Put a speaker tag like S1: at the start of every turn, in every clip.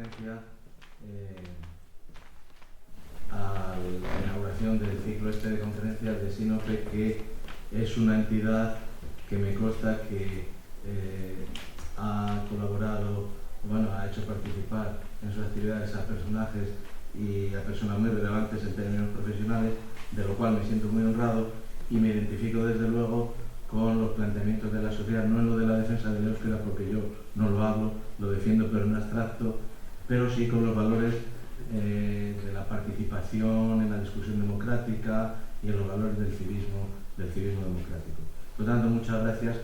S1: referencia a la inauguración del ciclo este de conferencias de Sinope, que es una entidad que me consta que ha colaborado, bueno, ha hecho participar en sus actividades a personajes y a personas muy relevantes en términos profesionales, de lo cual me siento muy honrado y me identifico desde luego con los planteamientos de la sociedad, no en lo de la defensa del euskera, porque yo no lo hablo, lo defiendo pero en abstracto, pero sí con los valores de la participación en la discusión democrática y en los valores del civismo democrático. Por lo tanto, muchas gracias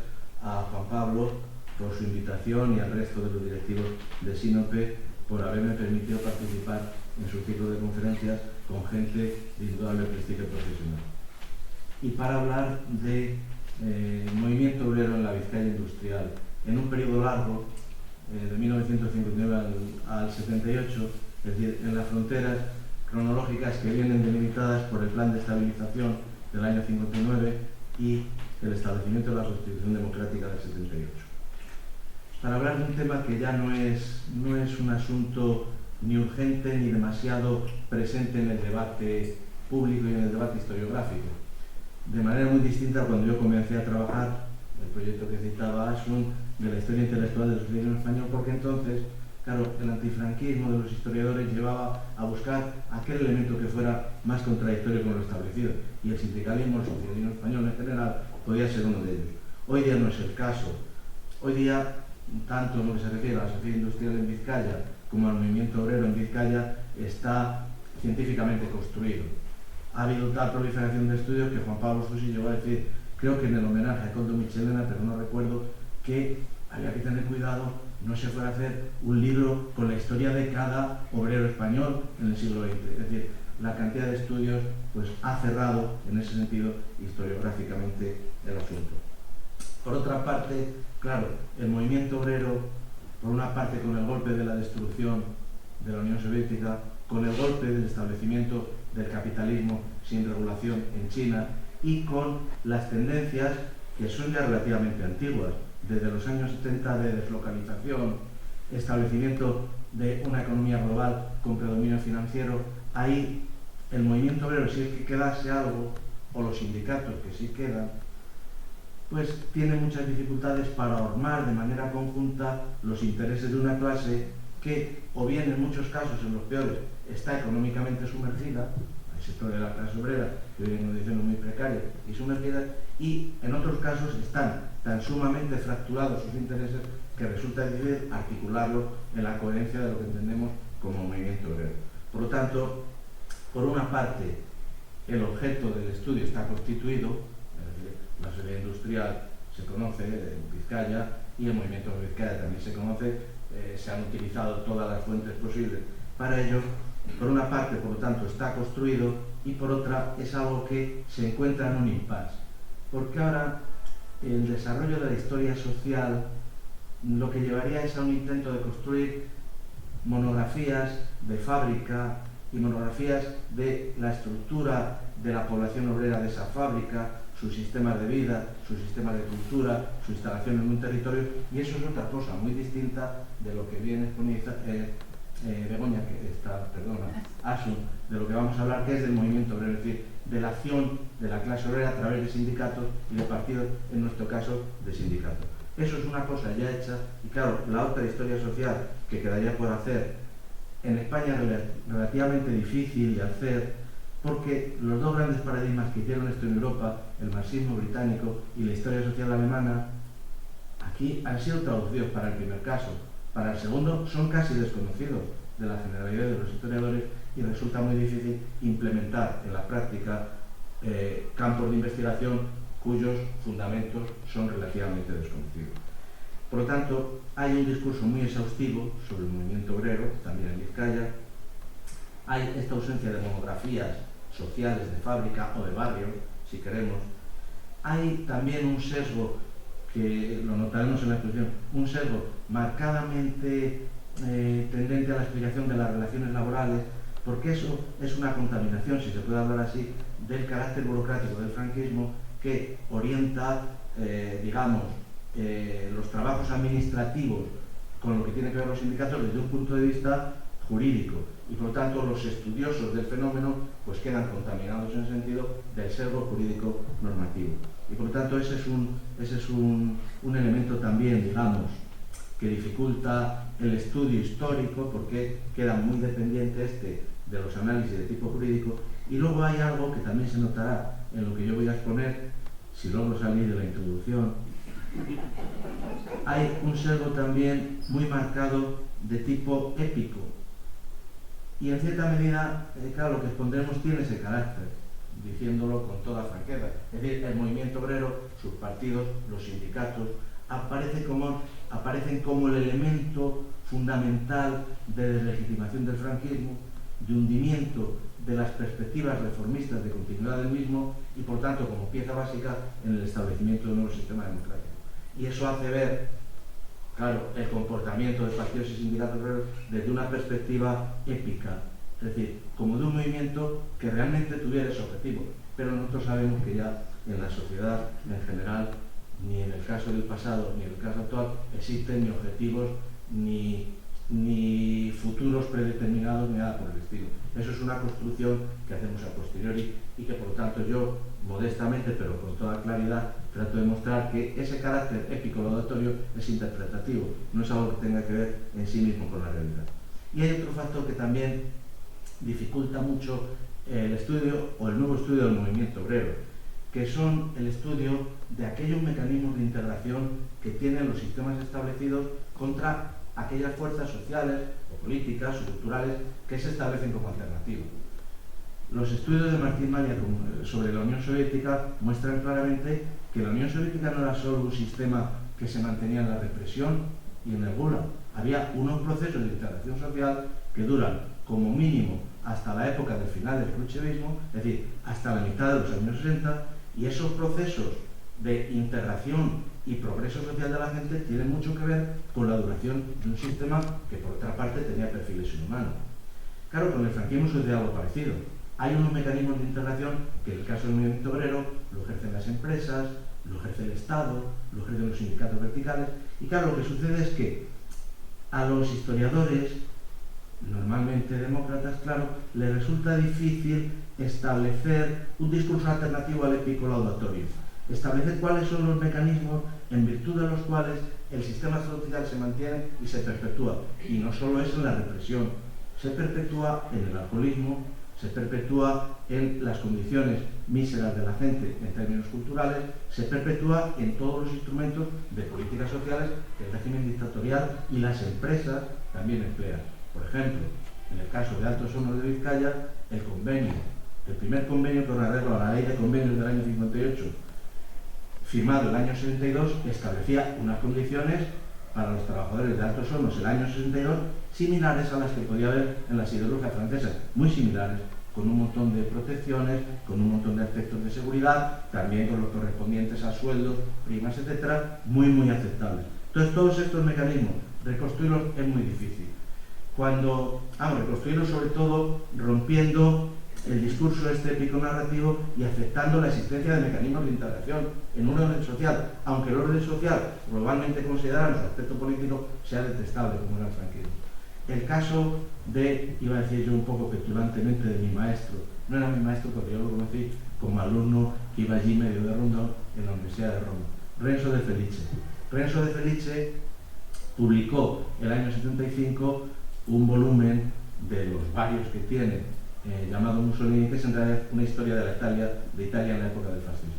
S1: a Juan Pablo por su invitación y al resto de los directivos de Sinope por haberme permitido participar en su ciclo de conferencias con gente de indudable prestigio profesional. Y para hablar de movimiento obrero en la Vizcaya industrial, en un periodo largo, de 1959 al 78, es decir, en las fronteras cronológicas que vienen delimitadas por el Plan de Estabilización del año 59 y el establecimiento de la Constitución Democrática del 78. Para hablar de un tema que ya no es un asunto ni urgente ni demasiado presente en el debate público y en el debate historiográfico. De manera muy distinta cuando yo comencé a trabajar el proyecto que citaba Asun de la historia intelectual del socialismo español, porque entonces, claro, el antifranquismo de los historiadores llevaba a buscar aquel elemento que fuera más contradictorio con lo establecido, y el sindicalismo, el socialismo español en general, podía ser uno de ellos. Hoy día no es el caso. Hoy día, tanto en lo que se refiere a la sociedad industrial en Vizcaya como al movimiento obrero en Vizcaya, está científicamente construido. Ha habido tal proliferación de estudios que Juan Pablo Susi llegó a decir, creo que en el homenaje a Coldo Michelena, pero no recuerdo, que había que tener cuidado, no se fuera a hacer un libro con la historia de cada obrero español en el siglo XX. Es decir, la cantidad de estudios pues, ha cerrado en ese sentido historiográficamente el asunto. Por otra parte, claro, el movimiento obrero, por una parte con el golpe de la destrucción de la Unión Soviética, con el golpe del establecimiento del capitalismo sin regulación en China y con las tendencias que son ya relativamente antiguas, desde los años 70 de deslocalización, establecimiento de una economía global con predominio financiero. Ahí el movimiento obrero, si es que quedase algo, o los sindicatos que sí quedan, pues tiene muchas dificultades para ormar de manera conjunta los intereses de una clase que, o bien en muchos casos, en los peores, está económicamente sumergida, el sector de la clase obrera, que hoy en condiciones muy precarias y sumergidas, y en otros casos están tan sumamente fracturados sus intereses que resulta difícil articularlo en la coherencia de lo que entendemos como movimiento obrero. Por lo tanto, por una parte, el objeto del estudio está constituido, es decir, la sociedad industrial se conoce en Vizcaya y el movimiento de Vizcaya también se conoce, se han utilizado todas las fuentes posibles para ello. Por una parte, por lo tanto, está construido y por otra es algo que se encuentra en un impasse. Porque ahora el desarrollo de la historia social lo que llevaría es a un intento de construir monografías de fábrica y monografías de la estructura de la población obrera de esa fábrica, sus sistemas de vida, sus sistemas de cultura, su instalación en un territorio, y eso es otra cosa muy distinta de lo que viene Begoña, Asun, de lo que vamos a hablar, que es del movimiento obrero, es decir, de la acción de la clase obrera a través de sindicatos y de partidos, en nuestro caso, de sindicatos. Eso es una cosa ya hecha, y claro, la otra historia social que quedaría por hacer en España es relativamente difícil de hacer, porque los dos grandes paradigmas que hicieron esto en Europa, el marxismo británico y la historia social alemana, aquí han sido traducidos para el primer caso. Para el segundo son casi desconocidos de la generalidad de los historiadores y resulta muy difícil implementar en la práctica campos de investigación cuyos fundamentos son relativamente desconocidos. Por lo tanto, hay un discurso muy exhaustivo sobre el movimiento obrero, también en Vizcaya. Hay esta ausencia de monografías sociales de fábrica o de barrio, si queremos. Hay también un sesgo, que lo notaremos en la exposición, un sesgo marcadamente tendente a la explicación de las relaciones laborales, porque eso es una contaminación, si se puede hablar así, del carácter burocrático del franquismo que orienta, los trabajos administrativos con lo que tiene que ver los sindicatos desde un punto de vista jurídico, y por lo tanto los estudiosos del fenómeno pues quedan contaminados en el sentido del sesgo jurídico normativo. Y por lo tanto ese es un elemento también, digamos, que dificulta el estudio histórico, porque queda muy dependiente de los análisis de tipo jurídico. Y luego hay algo que también se notará en lo que yo voy a exponer, si logro salir de la introducción. Hay un sesgo también muy marcado de tipo épico, y en cierta medida, claro, lo que expondremos tiene ese carácter, diciéndolo con toda franqueza. Es decir, el movimiento obrero, sus partidos, los sindicatos, aparecen como el elemento fundamental de deslegitimación del franquismo, de hundimiento de las perspectivas reformistas de continuidad del mismo, y por tanto como pieza básica en el establecimiento de un nuevo sistema democrático. Y eso hace ver, claro, el comportamiento de partidos y sindicatos obreros desde una perspectiva épica, es decir, como de un movimiento que realmente tuviera ese objetivo. Pero nosotros sabemos que ya en la sociedad en general, ni en el caso del pasado ni en el caso actual, existen ni objetivos ni futuros predeterminados ni nada por el estilo. Eso es una construcción que hacemos a posteriori, y que por lo tanto yo, modestamente pero con toda claridad, trato de mostrar que ese carácter épico laudatorio es interpretativo, no es algo que tenga que ver en sí mismo con la realidad. Y hay otro factor que también dificulta mucho el estudio o el nuevo estudio del movimiento obrero, que son el estudio de aquellos mecanismos de integración que tienen los sistemas establecidos contra aquellas fuerzas sociales o políticas o culturales que se establecen como alternativas. Los estudios de Martín Maña sobre la Unión Soviética muestran claramente que la Unión Soviética no era solo un sistema que se mantenía en la represión y en el Gulag. Había unos procesos de integración social que duran como mínimo hasta la época del final del khrushchevismo, es decir, hasta la mitad de los años 60, y esos procesos de integración y progreso social de la gente tienen mucho que ver con la duración de un sistema que por otra parte tenía perfiles inhumanos. Claro, con el franquismo sucede algo parecido. Hay unos mecanismos de integración que en el caso del movimiento obrero lo ejercen las empresas, lo ejerce el Estado, lo ejercen los sindicatos verticales, y claro, lo que sucede es que a los historiadores, normalmente demócratas, claro, les resulta difícil establecer un discurso alternativo al épico laudatorio, establecer cuáles son los mecanismos en virtud de los cuales el sistema social se mantiene y se perpetúa. Y no solo es en la represión, se perpetúa en el alcoholismo, se perpetúa en las condiciones míseras de la gente en términos culturales, se perpetúa en todos los instrumentos de políticas sociales que el régimen dictatorial y las empresas también emplean. Por ejemplo, en el caso de Altos Hornos de Vizcaya, el primer convenio con arreglo a la ley de convenios del año 58, firmado el año 62, establecía unas condiciones para los trabajadores de Altos Hornos el año 62 similares a las que podía haber en la siderurgia francesa, muy similares, con un montón de protecciones, con un montón de aspectos de seguridad, también con los correspondientes a sueldos, primas, etcétera, muy aceptables. Entonces, todos estos mecanismos, reconstruirlos es muy difícil. Reconstruirlos sobre todo rompiendo el discurso épico narrativo y aceptando la existencia de mecanismos de integración en un orden social, aunque el orden social, globalmente considerado en su aspecto político, sea detestable como era el franquismo. El caso iba a decir yo un poco petulantemente, de mi maestro. No era mi maestro porque yo lo conocí como alumno que iba allí medio de rondón en la Universidad de Roma. Renzo de Felice. Renzo de Felice publicó el año 75 un volumen de los varios que tiene, llamado Mussolini, que es en realidad una historia de Italia en la época del fascismo.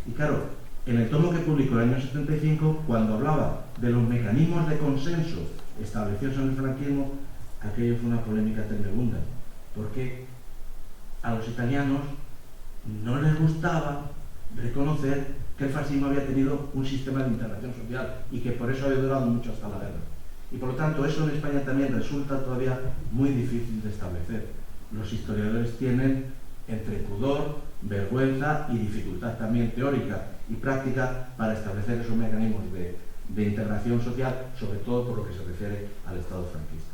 S1: Y claro, en el tomo que publicó el año 75, cuando hablaba de los mecanismos de consenso establecidos en el franquismo, aquello fue una polémica tremenda, porque a los italianos no les gustaba reconocer que el fascismo había tenido un sistema de integración social y que por eso había durado mucho hasta la guerra. Y por lo tanto, eso en España también resulta todavía muy difícil de establecer. Los historiadores tienen entre pudor, vergüenza y dificultad también teórica y práctica para establecer esos mecanismos de integración social, sobre todo por lo que se refiere al Estado franquista.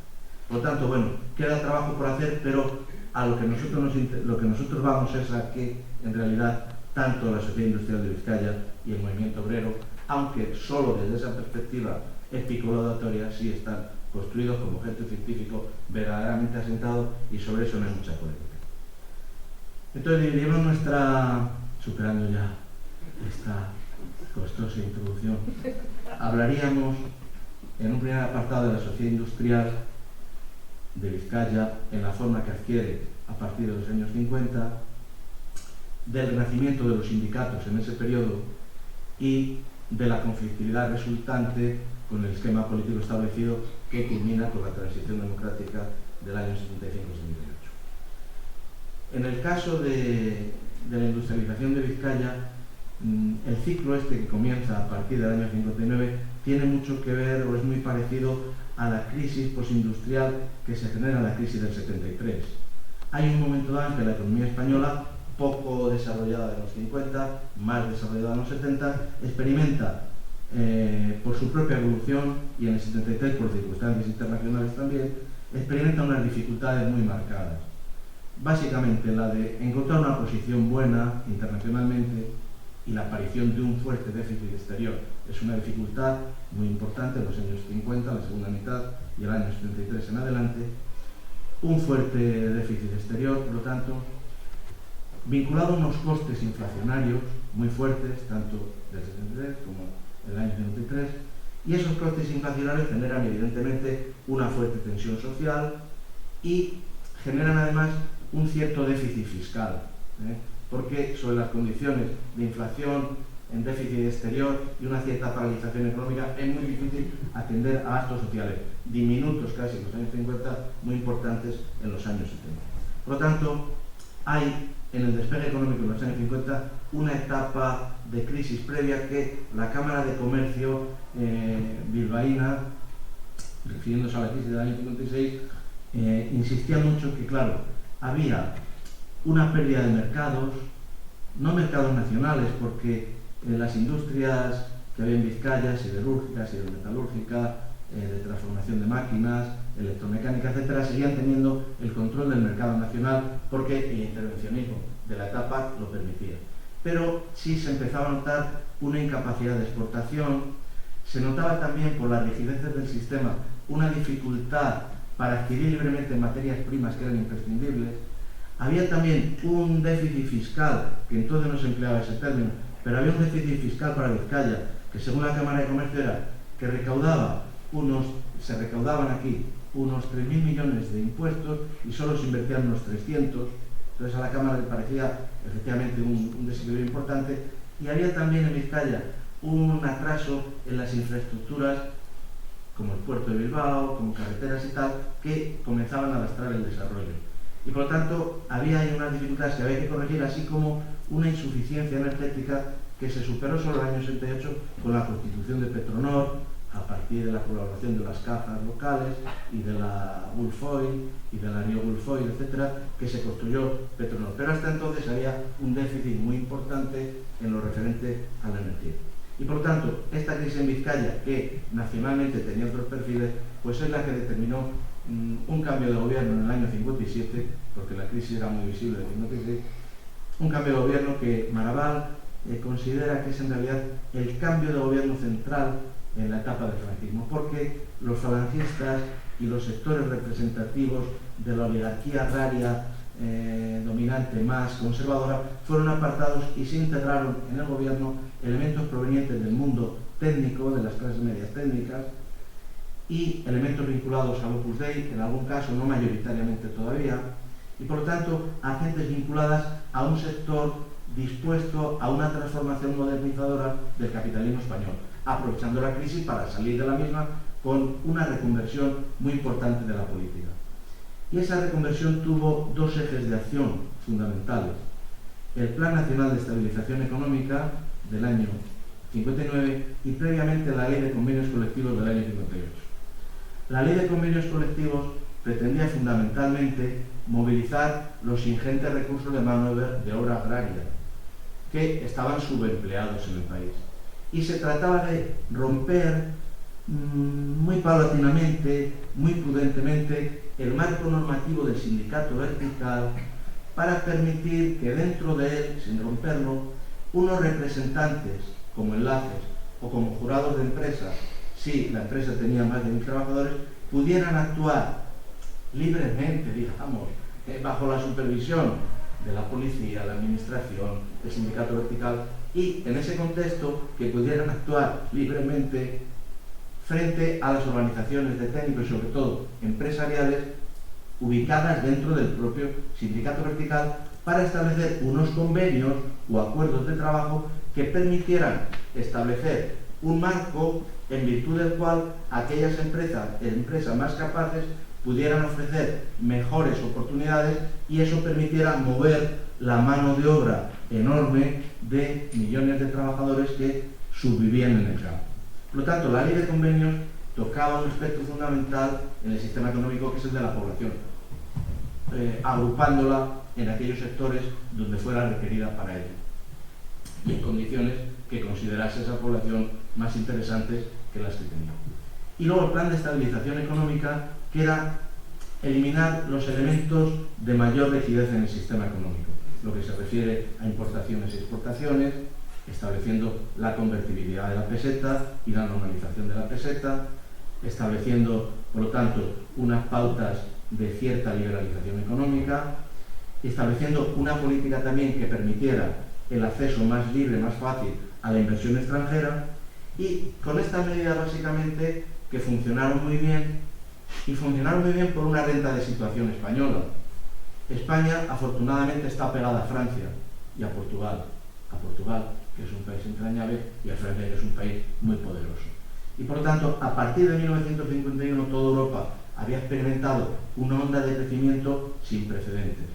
S1: Por lo tanto, bueno, queda trabajo por hacer, pero a lo que nosotros vamos es a que, en realidad, tanto la sociedad industrial de Vizcaya y el movimiento obrero, aunque solo desde esa perspectiva epicolatorias sí están construidos como objeto científico verdaderamente asentado, y sobre eso no hay mucha polémica. Entonces dividimos superando ya esta costosa introducción, hablaríamos en un primer apartado de la sociedad industrial de Vizcaya en la forma que adquiere a partir de los años 50, del renacimiento de los sindicatos en ese periodo y de la conflictividad resultante con el esquema político establecido que culmina con la transición democrática del año 75-78. En el caso de la industrialización de Vizcaya, el ciclo este que comienza a partir del año 59 tiene mucho que ver, o es muy parecido a la crisis postindustrial que se genera en la crisis del 73. Hay un momento dado en que la economía española, poco desarrollada en los 50, más desarrollada en los 70, experimenta por su propia evolución, y en el 73 por circunstancias internacionales también, experimenta unas dificultades muy marcadas. Básicamente la de encontrar una posición buena internacionalmente y la aparición de un fuerte déficit exterior. Es una dificultad muy importante en los años 50, la segunda mitad, y el año 73 en adelante. Un fuerte déficit exterior, por lo tanto, vinculado a unos costes inflacionarios muy fuertes, tanto del 73 como el año 53, y esos costes inflacionarios generan evidentemente una fuerte tensión social y generan además un cierto déficit fiscal, porque sobre las condiciones de inflación, en déficit exterior y una cierta paralización económica es muy difícil atender a gastos sociales diminutos casi en los años 50, muy importantes en los años 70. Por lo tanto, hay en el despegue económico de los años 50 una etapa de crisis previa que la Cámara de Comercio bilbaína, refiriéndose a la crisis del año 56, insistía mucho que, claro, había una pérdida de mercados, no mercados nacionales, porque las industrias que había en Vizcaya, siderúrgica, siderometalúrgica, de transformación de máquinas, electromecánica, etcétera, seguían teniendo el control del mercado nacional porque el intervencionismo de la etapa lo permitía. Pero sí se empezaba a notar una incapacidad de exportación, se notaba también por las rigideces del sistema una dificultad para adquirir libremente materias primas que eran imprescindibles. Había también un déficit fiscal, que entonces no se empleaba ese término, pero había un déficit fiscal para Vizcaya, que según la Cámara de Comercio era que se recaudaban aquí unos 3.000 millones de impuestos y solo se invertían unos 300. Entonces a la Cámara le parecía efectivamente un desequilibrio importante, y había también en Vizcaya un atraso en las infraestructuras como el puerto de Bilbao, como carreteras y tal, que comenzaban a lastrar el desarrollo. Y por lo tanto había ahí unas dificultades que había que corregir, así como una insuficiencia energética que se superó solo en el año 68 con la constitución de Petronor, a partir de la colaboración de las cajas locales y de la Gulf Oil y de la Rio Gulf Oil, etcétera, que se construyó Petronor. Pero hasta entonces había un déficit muy importante en lo referente a la energía. Y por lo tanto, esta crisis en Vizcaya, que nacionalmente tenía otros perfiles, pues es la que determinó un cambio de gobierno en el año 57, porque la crisis era muy visible en el 56, un cambio de gobierno que Maragall considera que es en realidad el cambio de gobierno central en la etapa del franquismo, porque los falangistas y los sectores representativos de la oligarquía agraria dominante más conservadora fueron apartados y se integraron en el gobierno elementos provenientes del mundo técnico, de las clases medias técnicas, y elementos vinculados al Opus Dei, en algún caso no mayoritariamente todavía, y por lo tanto agentes vinculadas a un sector dispuesto a una transformación modernizadora del capitalismo español, aprovechando la crisis para salir de la misma con una reconversión muy importante de la política. Y esa reconversión tuvo dos ejes de acción fundamentales: el Plan Nacional de Estabilización Económica del año 59 y previamente la Ley de Convenios Colectivos del año 58. La Ley de Convenios Colectivos pretendía fundamentalmente movilizar los ingentes recursos de mano de obra agraria que estaban subempleados en el país. Y se trataba de romper muy paulatinamente, muy prudentemente, el marco normativo del sindicato vertical para permitir que dentro de él, sin romperlo, unos representantes como enlaces o como jurados de empresas si la empresa tenía más de 1000 trabajadores, pudieran actuar libremente, digamos, bajo la supervisión de la policía, la administración, el sindicato vertical, y en ese contexto que pudieran actuar libremente frente a las organizaciones de técnicos y sobre todo empresariales ubicadas dentro del propio sindicato vertical para establecer unos convenios o acuerdos de trabajo que permitieran establecer un marco en virtud del cual aquellas empresas más capaces pudieran ofrecer mejores oportunidades y eso permitiera mover la mano de obra enorme de millones de trabajadores que subvivían en el campo. Por lo tanto, la ley de convenios tocaba un aspecto fundamental en el sistema económico, que es el de la población, agrupándola en aquellos sectores donde fuera requerida para ello y en condiciones que considerase esa población más interesantes que las que tenía. Y luego el plan de estabilización económica, que era eliminar los elementos de mayor rigidez en el sistema económico, lo que se refiere a importaciones y exportaciones, estableciendo la convertibilidad de la peseta y la normalización de la peseta, estableciendo, por lo tanto, unas pautas de cierta liberalización económica, estableciendo una política también que permitiera el acceso más libre, más fácil a la inversión extranjera, y con estas medidas básicamente que funcionaron muy bien, y funcionaron muy bien por una renta de situación española. España afortunadamente está pegada a Francia y a Portugal, que es un país entrañable, y a Francia, que es un país muy poderoso. Y por lo tanto, a partir de 1951 toda Europa había experimentado una onda de crecimiento sin precedentes.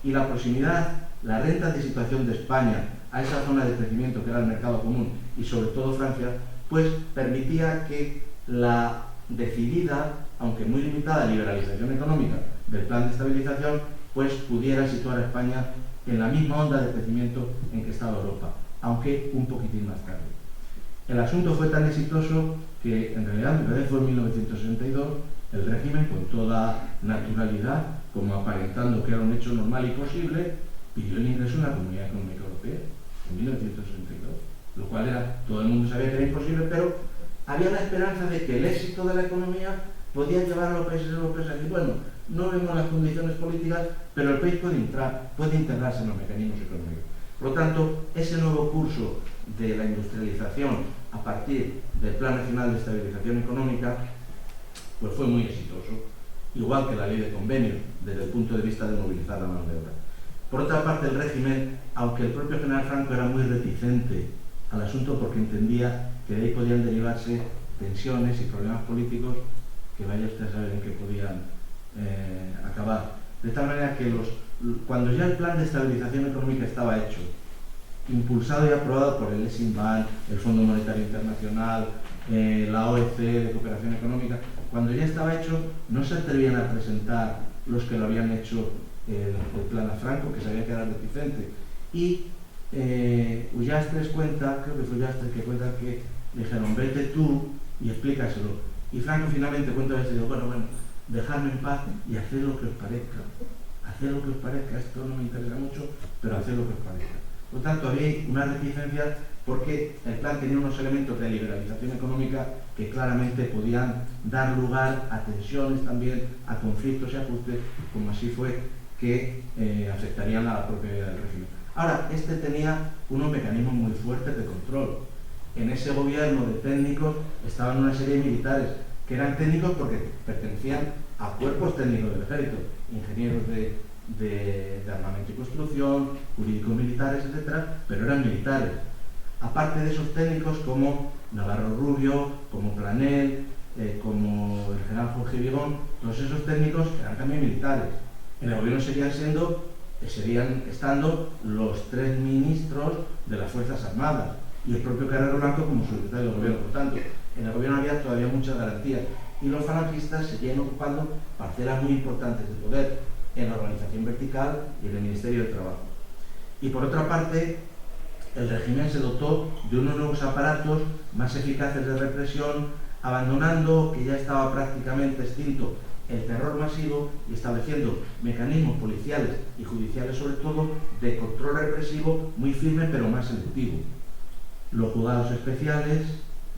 S1: Y la proximidad, la renta de situación de España a esa zona de crecimiento que era el mercado común y sobre todo Francia, pues permitía que la decidida, aunque muy limitada, liberalización económica del plan de estabilización, pues pudiera situar a España en la misma onda de crecimiento en que estaba Europa, aunque un poquitín más tarde. El asunto fue tan exitoso que en realidad me parece fue en 1962 el régimen, con toda naturalidad, como aparentando que era un hecho normal y posible, pidió el ingreso en la Comunidad Económica Europea en 1962, lo cual era, todo el mundo sabía que era imposible, pero había la esperanza de que el éxito de la economía podía llevar a los países europeos a decir, bueno, no vemos las condiciones políticas, pero el país puede integrarse en los mecanismos económicos. Por lo tanto, ese nuevo curso de la industrialización a partir del Plan Nacional de Estabilización Económica pues fue muy exitoso, igual que la ley de convenios, desde el punto de vista de movilizar la mano de obra. Por otra parte, el régimen, aunque el propio general Franco era muy reticente al asunto porque entendía que de ahí podían derivarse tensiones y problemas políticos que vaya usted a saber en qué podían acabar. De tal manera que cuando ya el plan de estabilización económica estaba hecho, impulsado y aprobado por el ESIM-BAN, el Fondo Monetario Internacional, la OEC de Cooperación Económica, cuando ya estaba hecho, no se atrevían a presentar los que lo habían hecho el plan a Franco, que sabía que era reticente. Y Ullastres cuenta, creo que fue Ullastres que cuenta que le dijeron, vete tú y explícaselo. Y Franco finalmente cuenta y dice, bueno, dejadme en paz y haced lo que os parezca. Haced lo que os parezca, esto no me interesa mucho, pero haced lo que os parezca. Por lo tanto, había una reticencia porque el plan tenía unos elementos de liberalización económica que claramente podían dar lugar a tensiones también, a conflictos y ajustes, como así fue que afectarían a la propia vida del régimen. Ahora, este tenía unos mecanismos muy fuertes de control. En ese gobierno de técnicos estaban una serie de militares que eran técnicos porque pertenecían a cuerpos técnicos del ejército, ingenieros de armamento y construcción, jurídicos militares, etcétera, pero eran militares. Aparte de esos técnicos como Navarro Rubio, como Planel, como el general Jorge Vigón, todos esos técnicos eran también militares. En el gobierno seguían estando los 3 ministros de las Fuerzas Armadas y el propio Carrero Blanco como secretario del gobierno. Por tanto, en el gobierno había todavía muchas garantías y los falangistas seguían ocupando parcelas muy importantes de poder en la organización vertical y en el Ministerio de Trabajo. Y por otra parte, el régimen se dotó de unos nuevos aparatos más eficaces de represión, abandonando, que ya estaba prácticamente extinto, el terror masivo y estableciendo mecanismos policiales y judiciales, sobre todo, de control represivo muy firme pero más selectivo. Los juzgados especiales,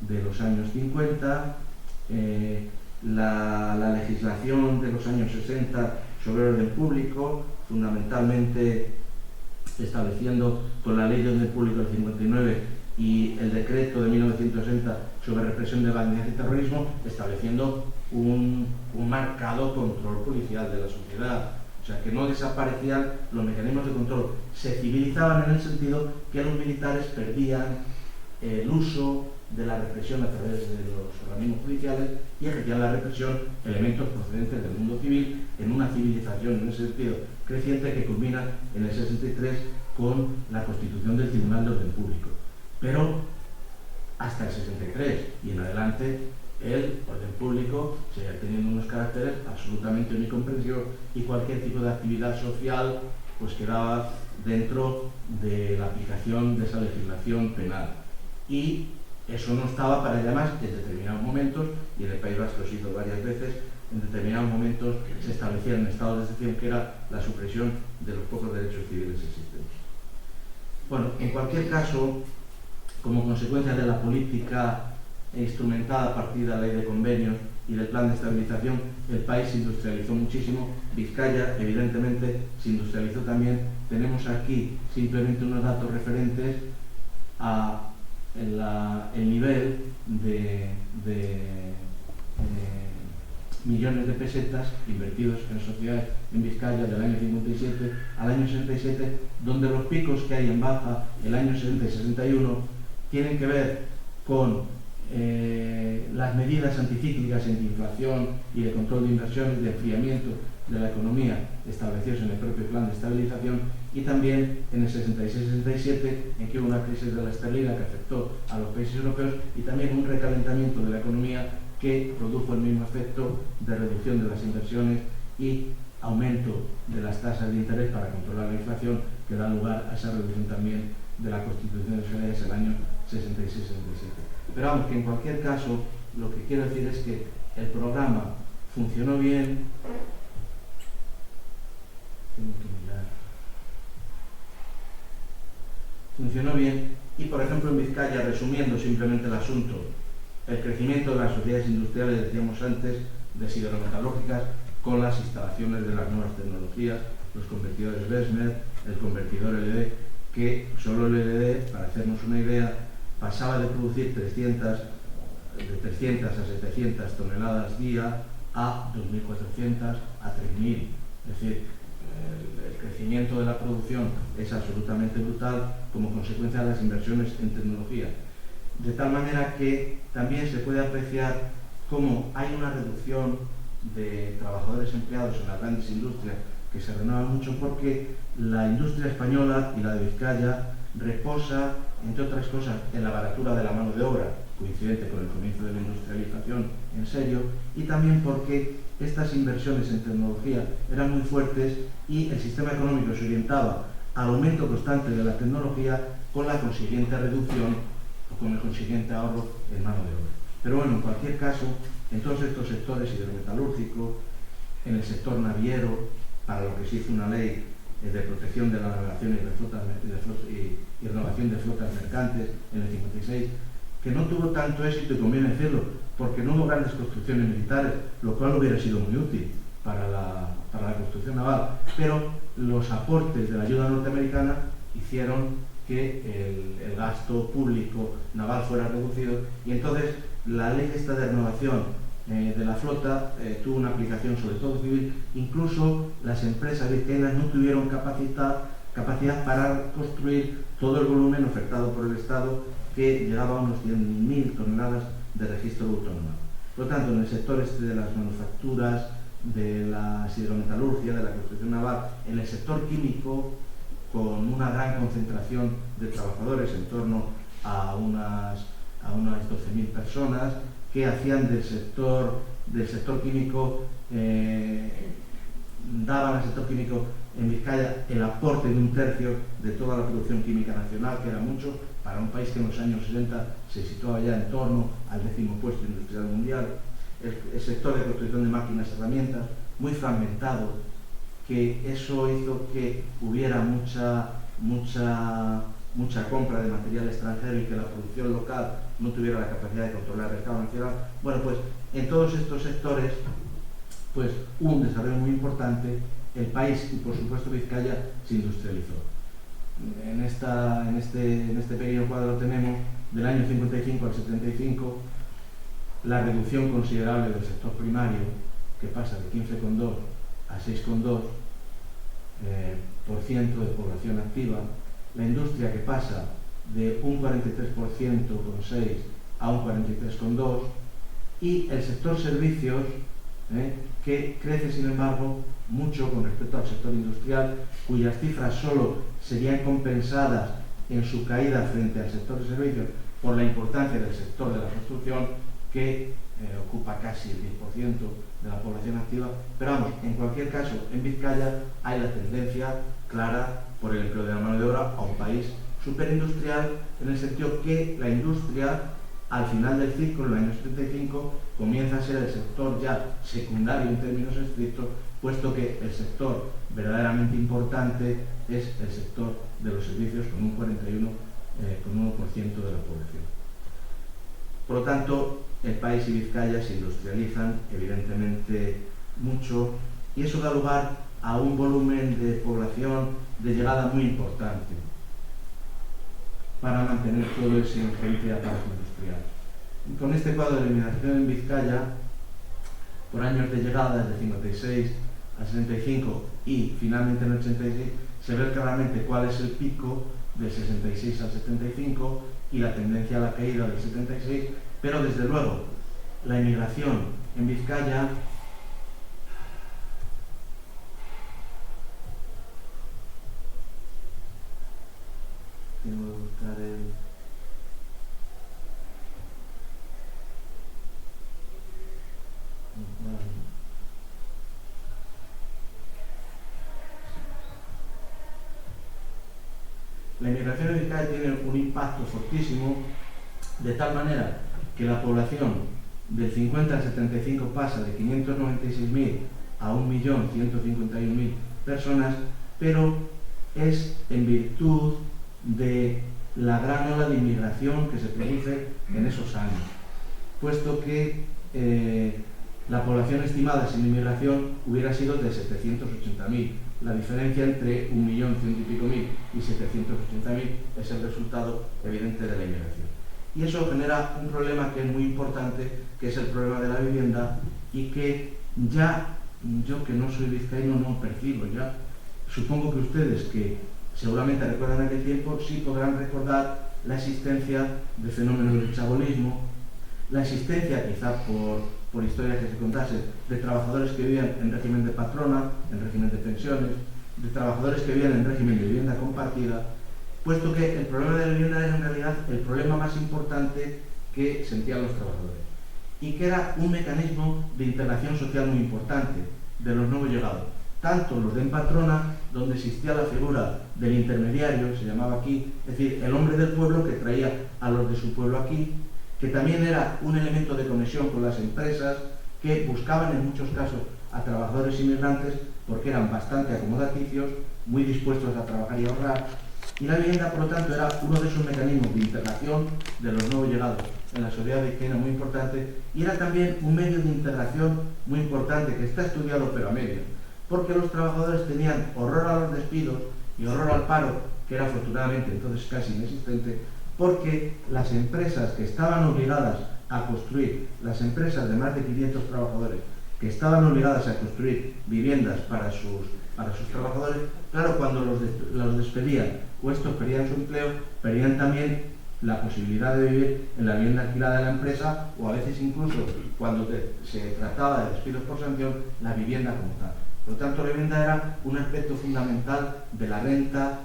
S1: de los años 50, la legislación de los años 60 sobre orden público, fundamentalmente estableciendo con la Ley de Orden Público del 59 y el decreto de 1960 sobre represión de bandas y terrorismo, estableciendo un marcado control policial de la sociedad. O sea, que no desaparecían los mecanismos de control, se civilizaban en el sentido que los militares perdían el uso de la represión a través de los organismos judiciales y ejercían la represión elementos procedentes del mundo civil en una civilización en ese sentido creciente que culmina en el 63 con la constitución del Tribunal de Orden Público. Pero hasta el 63 y en adelante el orden público sigue teniendo unos caracteres absolutamente omnicomprensión y cualquier tipo de actividad social pues quedaba dentro de la aplicación de esa legislación penal. Y eso no estaba para ella más en determinados momentos, y en el País Vasco he sido varias veces, en determinados momentos se establecían estados de excepción que era la supresión de los pocos derechos civiles existentes. Bueno, en cualquier caso, como consecuencia de la política instrumentada a partir de la ley de convenios y del plan de estabilización, el país se industrializó muchísimo. Vizcaya, evidentemente, se industrializó también. Tenemos aquí simplemente unos datos referentes a el nivel de millones de pesetas invertidos en sociedades en Vizcaya del año 57 al año 67, donde los picos que hay en baja, el año 60 y 61, tienen que ver con las medidas anticíclicas antiinflación y de control de inversiones, de enfriamiento de la economía establecidos en el propio plan de estabilización, y también en el 66-67 en que hubo una crisis de la esterlina que afectó a los países europeos, y también un recalentamiento de la economía que produjo el mismo efecto de reducción de las inversiones y aumento de las tasas de interés para controlar la inflación, que da lugar a esa reducción también de la Constitución de Sociedades el año 66-67. Pero vamos, que en cualquier caso lo que quiero decir es que el programa funcionó bien. Funcionó bien y, por ejemplo, en Vizcaya, resumiendo simplemente el asunto, el crecimiento de las sociedades industriales, decíamos antes, de siderometalúrgicas, con las instalaciones de las nuevas tecnologías, los convertidores Bessemer, el convertidor LED, que solo el LED, para hacernos una idea, pasaba de producir de 300 a 700 toneladas día a 2.400 a 3.000. Es decir, el crecimiento de la producción es absolutamente brutal como consecuencia de las inversiones en tecnología. De tal manera que también se puede apreciar cómo hay una reducción de trabajadores empleados en las grandes industrias que se renuevan mucho, porque la industria española y la de Vizcaya reposa, entre otras cosas, en la baratura de la mano de obra, coincidente con el comienzo de la industrialización en serio, y también porque estas inversiones en tecnología eran muy fuertes y el sistema económico se orientaba al aumento constante de la tecnología, con la consiguiente reducción o con el consiguiente ahorro en mano de obra. Pero bueno, en cualquier caso, en todos estos sectores, hidrometalúrgico, en el sector naviero, para lo que se hizo una ley de protección de la navegación y renovación de flotas mercantes en el 56, que no tuvo tanto éxito, y conviene decirlo, porque no hubo grandes construcciones militares, lo cual hubiera sido muy útil para la construcción naval, pero los aportes de la ayuda norteamericana hicieron que el gasto público naval fuera reducido, y entonces la ley esta de renovación de la flota tuvo una aplicación sobre todo civil. Incluso las empresas vizcaínas no tuvieron capacidad para construir todo el volumen ofertado por el Estado, que llegaba a unos 100.000 toneladas de registro autónomo. Por lo tanto, en el sector este de las manufacturas, de la hidrometalurgia, de la construcción naval, en el sector químico, con una gran concentración de trabajadores, en torno a unas 12.000 personas, que hacían del sector químico, daban al sector químico en Vizcaya el aporte de 1/3 de toda la producción química nacional, que era mucho para un país que en los años 60 se situaba ya en torno al 10º puesto industrial mundial. El sector de construcción de máquinas y herramientas, muy fragmentado, que eso hizo que hubiera mucha mucha compra de material extranjero y que la producción local no tuviera la capacidad de controlar el mercado nacional. Bueno, pues en todos estos sectores pues hubo un desarrollo muy importante, el país y por supuesto Vizcaya se industrializó. En este pequeño cuadro tenemos del año 55 al 75 la reducción considerable del sector primario, que pasa de 15,2 a 6,2% de población activa, la industria que pasa de un 43,6% a un 43,2%, y el sector servicios, que crece sin embargo mucho con respecto al sector industrial, cuyas cifras solo serían compensadas en su caída frente al sector de servicios por la importancia del sector de la construcción, que ocupa casi el 10% de la población activa. Pero vamos, en cualquier caso, en Vizcaya hay la tendencia clara por el empleo de la mano de obra a un país superindustrial, en el sentido que la industria, al final del ciclo, en el año 75, comienza a ser el sector ya secundario en términos estrictos, puesto que el sector verdaderamente importante es el sector de los servicios, con un 41,1% de la población. Por lo tanto, el país y Vizcaya se industrializan evidentemente mucho, y eso da lugar a un volumen de población de llegada muy importante para mantener todo ese ingente aparato industrial. Y con este cuadro de eliminación en Vizcaya, por años de llegada, desde 56 al 65 y finalmente en el 86, se ve claramente cuál es el pico del 66 al 75 y la tendencia a la caída del 76, pero desde luego la inmigración en Vizcaya tengo que buscar la inmigración en Vizcaya tiene un impacto fortísimo, de tal manera que la población del 50 al 75 pasa de 596.000 a 1.151.000 personas, pero es en virtud de la gran ola de inmigración que se produce en esos años, puesto que la población estimada sin inmigración hubiera sido de 780.000. La diferencia entre 1.100.000 y 780.000 es el resultado evidente de la inmigración. Y eso genera un problema que es muy importante, que es el problema de la vivienda, y que ya yo, que no soy vizcaíno, no percibo ya. Supongo que ustedes, que seguramente recuerdan aquel tiempo, sí podrán recordar la existencia de fenómenos del chabolismo, la existencia, quizá por historias que se contasen, de trabajadores que vivían en régimen de patrona, en régimen de pensiones, de trabajadores que vivían en régimen de vivienda compartida, puesto que el problema de la vivienda era en realidad el problema más importante que sentían los trabajadores, y que era un mecanismo de integración social muy importante de los nuevos llegados, tanto los de en patrona, donde existía la figura del intermediario, se llamaba aquí, es decir, el hombre del pueblo que traía a los de su pueblo aquí, que también era un elemento de conexión con las empresas, que buscaban en muchos casos a trabajadores inmigrantes porque eran bastante acomodaticios, muy dispuestos a trabajar y ahorrar, y la vivienda, por lo tanto, era uno de esos mecanismos de integración de los nuevos llegados en la sociedad vizcaína muy importante, y era también un medio de integración muy importante que está estudiado pero a medias, porque los trabajadores tenían horror a los despidos y horror al paro, que era afortunadamente entonces casi inexistente, porque las empresas que estaban obligadas a construir, las empresas de más de 500 trabajadores, que estaban obligadas a construir viviendas para sus trabajadores, claro, cuando los despedían o estos perdían su empleo, perdían también la posibilidad de vivir en la vivienda alquilada de la empresa, o a veces incluso, cuando se trataba de despidos por sanción, la vivienda como tal. Por lo tanto, la vivienda era un aspecto fundamental de la renta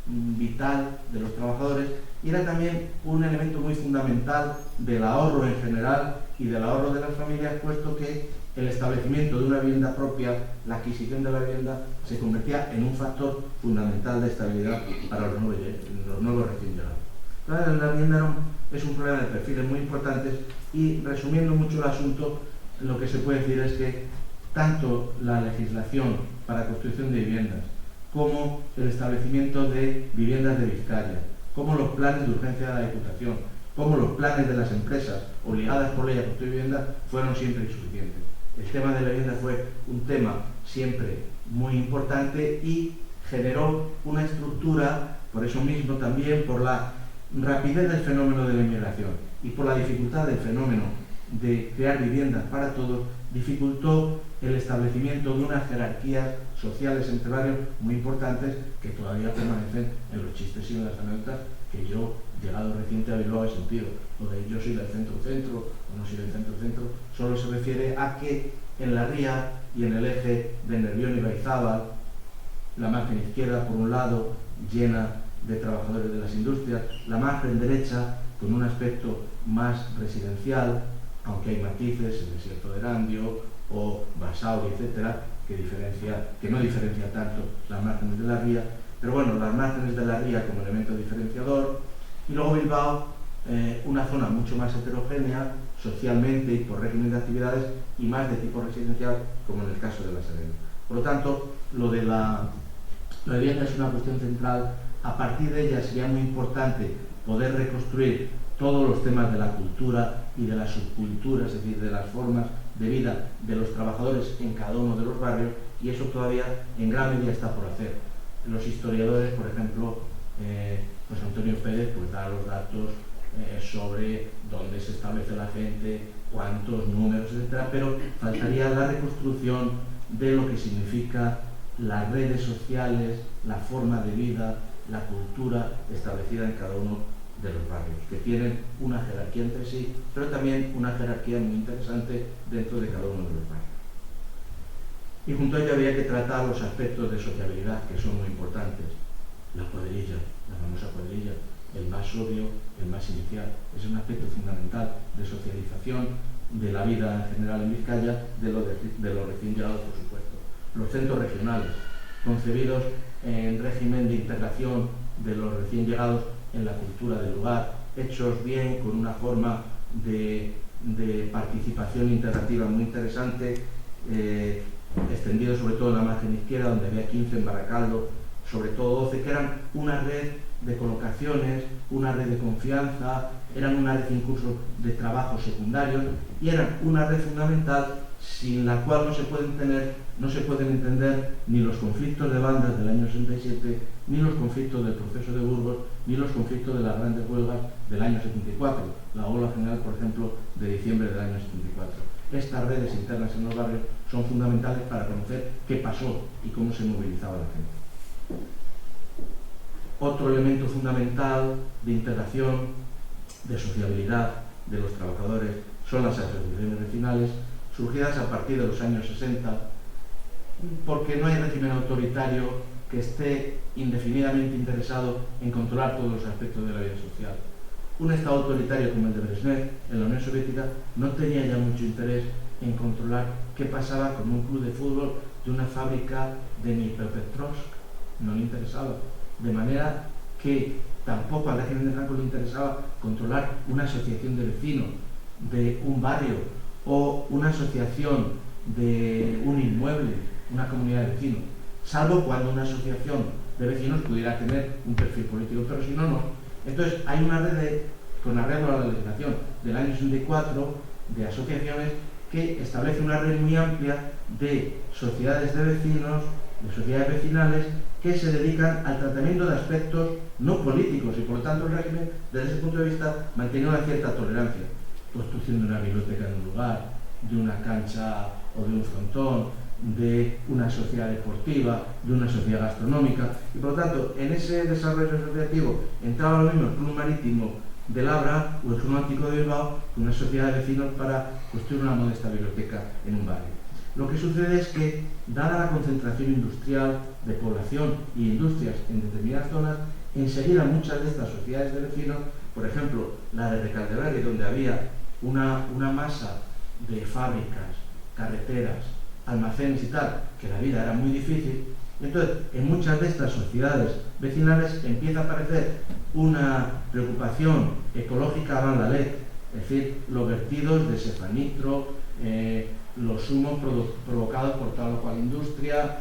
S1: vital de los trabajadores, y era también un elemento muy fundamental del ahorro en general y del ahorro de las familias, puesto que el establecimiento de una vivienda propia, la adquisición de la vivienda, se convertía en un factor fundamental de estabilidad para los nuevos recién llegados. Claro, la vivienda es un problema de perfiles muy importantes, y resumiendo mucho el asunto, lo que se puede decir es que tanto la legislación para construcción de viviendas como el establecimiento de viviendas de Vizcaya, como los planes de urgencia de la Diputación, como los planes de las empresas obligadas por ley a construir vivienda fueron siempre insuficientes. El tema de la vivienda fue un tema siempre muy importante y generó una estructura, por eso mismo también, por la rapidez del fenómeno de la inmigración y por la dificultad del fenómeno de crear viviendas para todos, dificultó el establecimiento de unas jerarquías sociales entre barrios muy importantes que todavía permanecen en los chistes y en las anécdotas que yo, llegado reciente a Bilbao, he sentido. Lo de yo soy del centro-centro o no soy del centro-centro solo se refiere a que en la ría y en el eje de Nervión y Baizábal, la margen izquierda, por un lado, llena de trabajadores de las industrias, la margen derecha, con un aspecto más residencial, aunque hay matices, el desierto de Erandio o Basauri, etcétera, que no diferencia tanto las márgenes de la ría, pero bueno, las márgenes de la ría como elemento diferenciador, y luego Bilbao, una zona mucho más heterogénea socialmente y por régimen de actividades y más de tipo residencial, como en el caso de La Serena. Por lo tanto, lo de la vivienda es una cuestión central. A partir de ella sería muy importante poder reconstruir todos los temas de la cultura y de la subcultura, es decir, de las formas de vida de los trabajadores en cada uno de los barrios, y eso todavía en gran medida está por hacer. Los historiadores, por ejemplo, pues Antonio Pérez pues da los datos sobre dónde se establece la gente, cuántos números, etcétera, pero faltaría la reconstrucción de lo que significa las redes sociales, la forma de vida, la cultura establecida en cada uno de los barrios, que tienen una jerarquía entre sí, pero también una jerarquía muy interesante dentro de cada uno de los barrios. Y junto a ello había que tratar los aspectos de sociabilidad, que son muy importantes. La cuadrilla, la famosa cuadrilla, el más obvio, el más inicial, es un aspecto fundamental de socialización de la vida en general en Vizcaya, de los recién llegados, por supuesto. Los centros regionales, concebidos en régimen de integración de los recién llegados en la cultura del lugar, hechos bien, con una forma de participación integrativa muy interesante, extendido sobre todo en la margen izquierda, donde había 15 en Baracaldo, sobre todo 12, que eran una red de colocaciones, una red de confianza, eran una red incluso de trabajos secundarios y eran una red fundamental sin la cual no se pueden entender ni los conflictos de bandas del año 67, ni los conflictos del proceso de Burgos, ni los conflictos de las grandes huelgas del año 74, la huelga general, por ejemplo, de diciembre del año 74. Estas redes internas en los barrios son fundamentales para conocer qué pasó y cómo se movilizaba la gente. Otro elemento fundamental de integración, de sociabilidad de los trabajadores son las asociaciones vecinales, surgidas a partir de los años 60, porque no hay régimen autoritario que esté indefinidamente interesado en controlar todos los aspectos de la vida social. Un Estado autoritario como el de Brezhnev en la Unión Soviética no tenía ya mucho interés en controlar qué pasaba con un club de fútbol de una fábrica de Dnipropetrovsk, no le interesaba. De manera que tampoco al régimen de Franco le interesaba controlar una asociación de vecinos de un barrio o una asociación de un inmueble, una comunidad de vecinos, salvo cuando una asociación de vecinos pudiera tener un perfil político, pero si no, no. Entonces hay una red con arreglo a la legislación del año 64 de asociaciones que establece una red muy amplia de sociedades de vecinos, de sociedades vecinales, que se dedican al tratamiento de aspectos no políticos y por lo tanto el régimen desde ese punto de vista mantenía una cierta tolerancia. Construcción de una biblioteca en un lugar, de una cancha o de un frontón, de una sociedad deportiva, de una sociedad gastronómica, y por lo tanto en ese desarrollo asociativo entraba lo mismo el Club Marítimo de Labra o el Club Náutico de Bilbao, una sociedad de vecinos para construir una modesta biblioteca en un barrio. Lo que sucede es que, dada la concentración industrial de población y industrias en determinadas zonas, enseguida muchas de estas sociedades de vecinos, por ejemplo la de Recaldeberry, donde había una masa de fábricas, carreteras, almacenes y tal, que la vida era muy difícil, entonces en muchas de estas sociedades vecinales empieza a aparecer una preocupación ecológica avant la lettre, es decir, los vertidos de cefanitro, los humos provocados por tal o cual industria,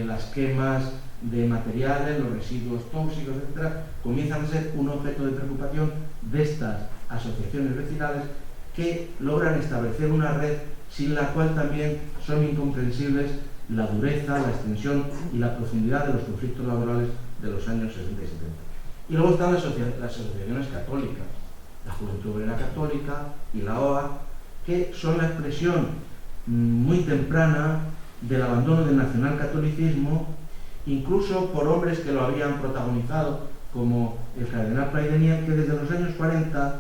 S1: las quemas de materiales, los residuos tóxicos, etc., comienzan a ser un objeto de preocupación de estas asociaciones vecinales que logran establecer una red sin la cual también son incomprensibles la dureza, la extensión y la profundidad de los conflictos laborales de los años 60 y 70. Y luego están las asociaciones católicas, la Juventud Obrera Católica y la OA, que son la expresión muy temprana del abandono del nacionalcatolicismo, incluso por hombres que lo habían protagonizado, como el cardenal Praedenier, que desde los años 40,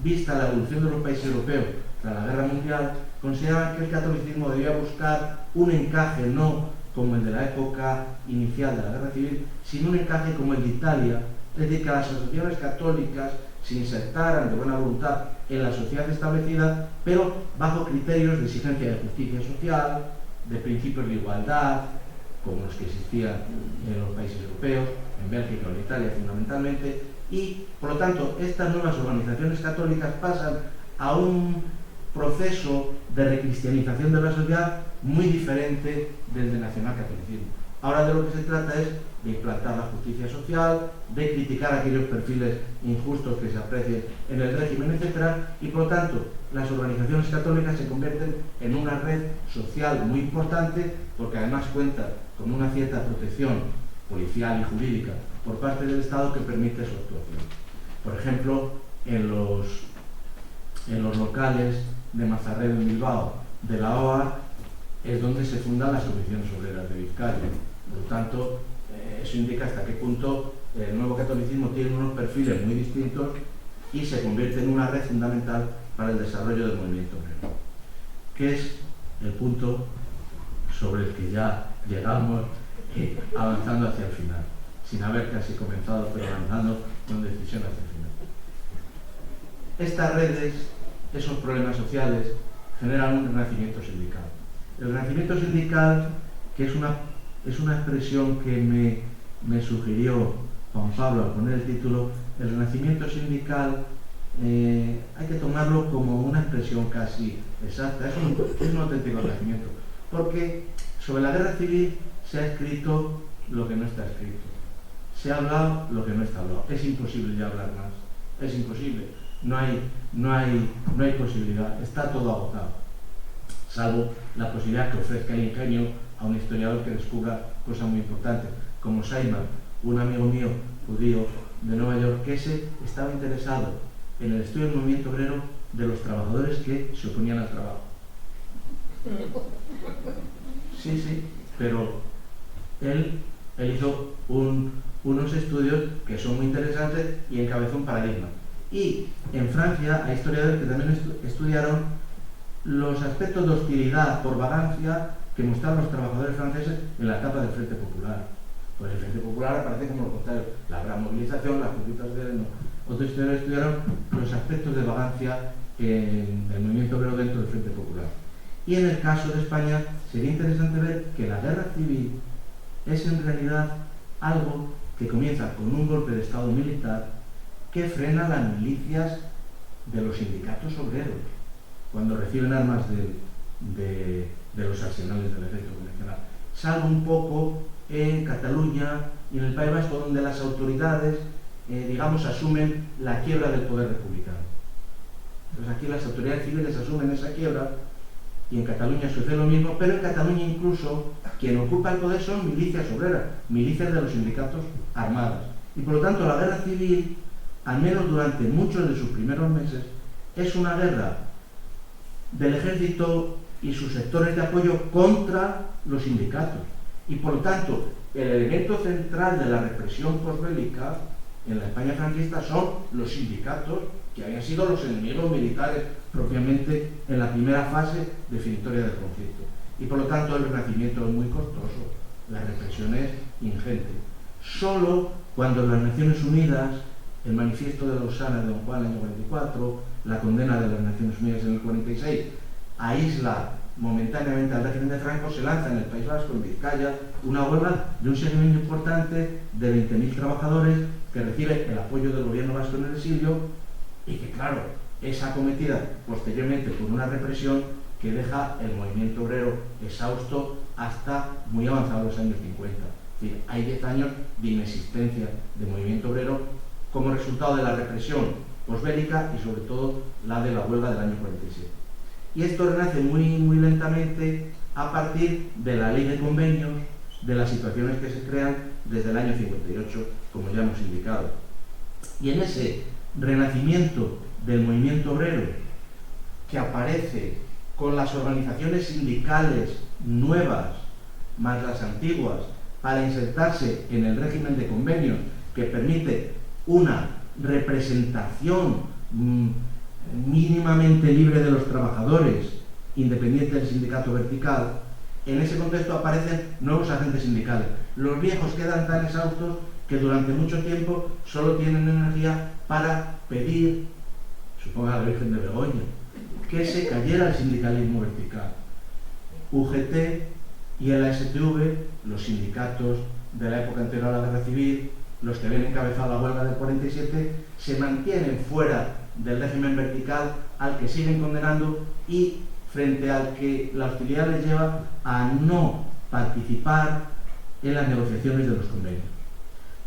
S1: vista la evolución de los países europeos tras la Guerra Mundial, consideraban que el catolicismo debía buscar un encaje no como el de la época inicial de la Guerra Civil, sino un encaje como el de Italia, es decir, que las asociaciones católicas se insertaran de buena voluntad en la sociedad establecida, pero bajo criterios de exigencia de justicia social, de principios de igualdad, como los que existían en los países europeos, en Bélgica o en Italia fundamentalmente, y por lo tanto estas nuevas organizaciones católicas pasan a un proceso de recristianización de la sociedad muy diferente del de nacionalcatolicismo. Ahora de lo que se trata es de implantar la justicia social, de criticar aquellos perfiles injustos que se aprecien en el régimen, etc. Y por lo tanto, las organizaciones católicas se convierten en una red social muy importante, porque además cuenta con una cierta protección policial y jurídica por parte del Estado que permite su actuación. Por ejemplo, en los locales de Mazarredo en Bilbao de la OA es donde se fundan las comisiones obreras de Vizcaya. Por lo tanto, eso indica hasta qué punto el nuevo catolicismo tiene unos perfiles muy distintos y se convierte en una red fundamental para el desarrollo del movimiento obrero, que es el punto sobre el que ya llegamos avanzando hacia el final, sin haber casi comenzado, pero avanzando con decisión hacia el final. Estas redes, esos problemas sociales, generan un renacimiento sindical. El renacimiento sindical, que es una expresión que me sugirió Juan Pablo al poner el título, el renacimiento sindical hay que tomarlo como una expresión casi exacta, es un auténtico renacimiento, porque sobre la guerra civil se ha escrito lo que no está escrito, se ha hablado lo que no está hablado, es imposible ya hablar más, es imposible, no hay posibilidad, está todo agotado, salvo la posibilidad que ofrezca el ingenio a un historiador que descubra cosas muy importantes, como Saiman, un amigo mío judío de Nueva York, que estaba interesado en el estudio del movimiento obrero de los trabajadores que se oponían al trabajo. Sí, pero él hizo unos estudios que son muy interesantes y encabezó un paradigma. Y en Francia hay historiadores que también estudiaron los aspectos de hostilidad por vagancia que mostraron los trabajadores franceses en la etapa del Frente Popular. Pues el Frente Popular aparece como lo contrario, la gran movilización, las conquistas de Ereno. Otros historiadores estudiaron los aspectos de vagancia en el movimiento obrero dentro del Frente Popular. Y en el caso de España sería interesante ver que la guerra civil es en realidad algo que comienza con un golpe de Estado militar que frena las milicias de los sindicatos obreros cuando reciben armas de los arsenales del ejército convencional, salvo un poco en Cataluña y en el País Vasco, donde las autoridades, asumen la quiebra del poder republicano. Entonces aquí las autoridades civiles asumen esa quiebra y en Cataluña sucede lo mismo, pero en Cataluña incluso quien ocupa el poder son milicias obreras, milicias de los sindicatos armadas. Y por lo tanto la guerra civil, al menos durante muchos de sus primeros meses, es una guerra del ejército y sus sectores de apoyo contra los sindicatos. Y por lo tanto, el elemento central de la represión posbélica en la España franquista son los sindicatos, que habían sido los enemigos militares propiamente en la primera fase definitoria del conflicto. Y por lo tanto el renacimiento es muy costoso, la represión es ingente. Solo cuando las Naciones Unidas, el manifiesto de Lausana de Don Juan en el año 44, la condena de las Naciones Unidas en el 46, aísla momentáneamente al régimen de Franco, se lanza en el País Vasco, en Vizcaya, una huelga de un segmento importante de 20.000 trabajadores que recibe el apoyo del gobierno vasco en el exilio y que, claro, es acometida posteriormente por una represión que deja el movimiento obrero exhausto hasta muy avanzados los años 50. Es decir, hay 10 años de inexistencia de movimiento obrero como resultado de la represión posbélica y sobre todo la de la huelga del año 47. Y esto renace muy lentamente a partir de la ley de convenios, de las situaciones que se crean desde el año 58, como ya hemos indicado. Y en ese renacimiento del movimiento obrero, que aparece con las organizaciones sindicales nuevas, más las antiguas, para insertarse en el régimen de convenios que permite una representación mínimamente libre de los trabajadores, independiente del sindicato vertical, en ese contexto aparecen nuevos agentes sindicales. Los viejos quedan tan exhaustos que durante mucho tiempo solo tienen energía para pedir, suponga la Virgen de Begoña, que se cayera el sindicalismo vertical. UGT y el ASTV, los sindicatos de la época anterior a la guerra civil, los que habían encabezado la huelga del 47, se mantienen fuera del régimen vertical al que siguen condenando y frente al que la hostilidad les lleva a no participar en las negociaciones de los convenios.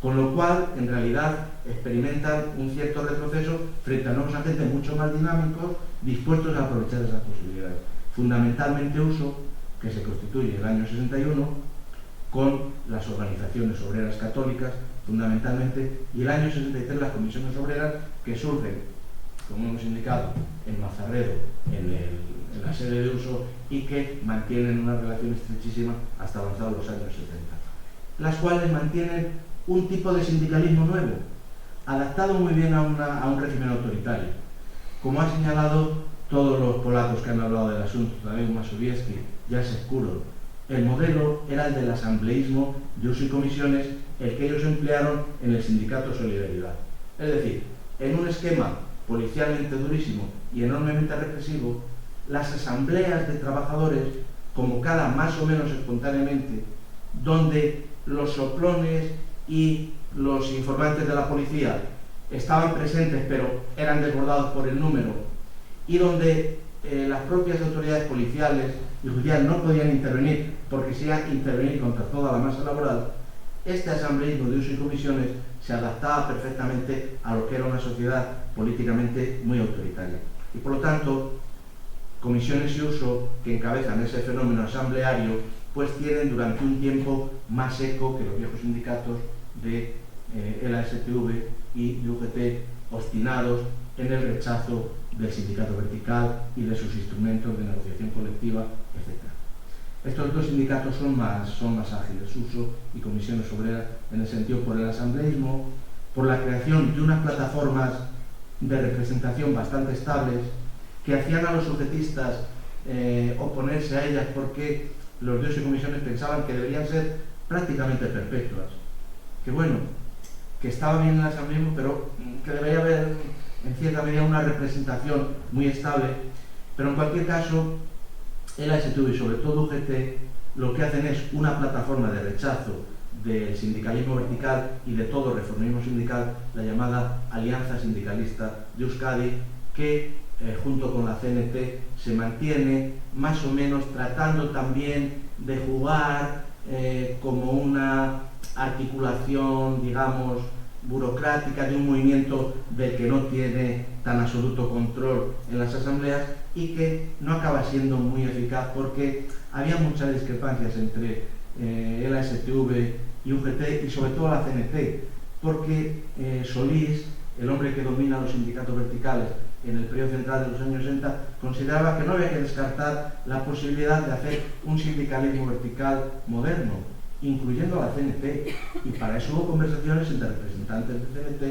S1: Con lo cual, en realidad, experimentan un cierto retroceso frente a nuevos agentes mucho más dinámicos, dispuestos a aprovechar esas posibilidades. Fundamentalmente USO, que se constituye en el año 61, con las organizaciones obreras católicas, fundamentalmente, y el año 63 las comisiones obreras que surgen, como hemos indicado, en Mazarredo, en la sede de USO, y que mantienen una relación estrechísima hasta avanzados los años 70. Las cuales mantienen un tipo de sindicalismo nuevo, adaptado muy bien a un régimen autoritario. Como ha señalado todos los polacos que han hablado del asunto, también Mazowiecki, Jacek Kulon, el modelo era el del asambleísmo de USO y comisiones, el que ellos emplearon en el sindicato Solidaridad. Es decir, en un esquema policialmente durísimo y enormemente represivo, las asambleas de trabajadores, convocadas más o menos espontáneamente, donde los soplones y los informantes de la policía estaban presentes pero eran desbordados por el número, y donde las propias autoridades policiales y judiciales no podían intervenir porque se iba a intervenir contra toda la masa laboral, este asambleísmo de USO y comisiones se adaptaba perfectamente a lo que era una sociedad políticamente muy autoritaria. Y por lo tanto, comisiones y USO, que encabezan ese fenómeno asambleario, pues tienen durante un tiempo más eco que los viejos sindicatos de el ASTV y de UGT, obstinados en el rechazo del sindicato vertical y de sus instrumentos de negociación colectiva, etc. Estos dos sindicatos son más ágiles, USO y comisiones obreras, en el sentido por el asambleísmo, por la creación de unas plataformas de representación bastante estables que hacían a los sujetistas oponerse a ellas porque los de USO y comisiones pensaban que deberían ser prácticamente perpetuas. Que bueno, que estaba bien el asambleísmo, pero que debería haber en cierta medida una representación muy estable. Pero en cualquier caso, el ASTV y sobre todo UGT lo que hacen es una plataforma de rechazo del sindicalismo vertical y de todo reformismo sindical, la llamada Alianza Sindicalista de Euskadi, que junto con la CNT se mantiene más o menos tratando también de jugar como una articulación, digamos, burocrática de un movimiento del que no tiene tan absoluto control en las asambleas y que no acaba siendo muy eficaz porque había muchas discrepancias entre el ASTV y UGT y sobre todo la CNT, porque Solís, el hombre que domina los sindicatos verticales en el periodo central de los años 60, consideraba que no había que descartar la posibilidad de hacer un sindicalismo vertical moderno, incluyendo a la CNT, y para eso hubo conversaciones entre representantes de CNT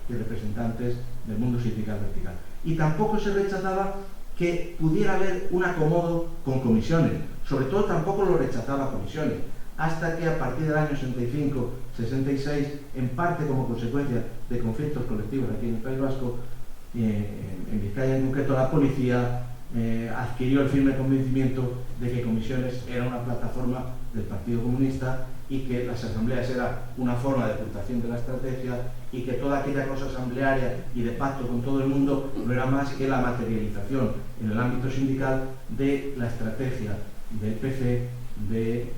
S1: y representantes del mundo sindical vertical. Y tampoco se rechazaba que pudiera haber un acomodo con comisiones, sobre todo tampoco lo rechazaba comisiones, hasta que a partir del año 65-66, en parte como consecuencia de conflictos colectivos aquí en el País Vasco, en Vizcaya en concreto, la policía adquirió el firme convencimiento de que comisiones era una plataforma del Partido Comunista y que las asambleas era una forma de ocultación de la estrategia y que toda aquella cosa asamblearia y de pacto con todo el mundo no era más que la materialización en el ámbito sindical de la estrategia del PC de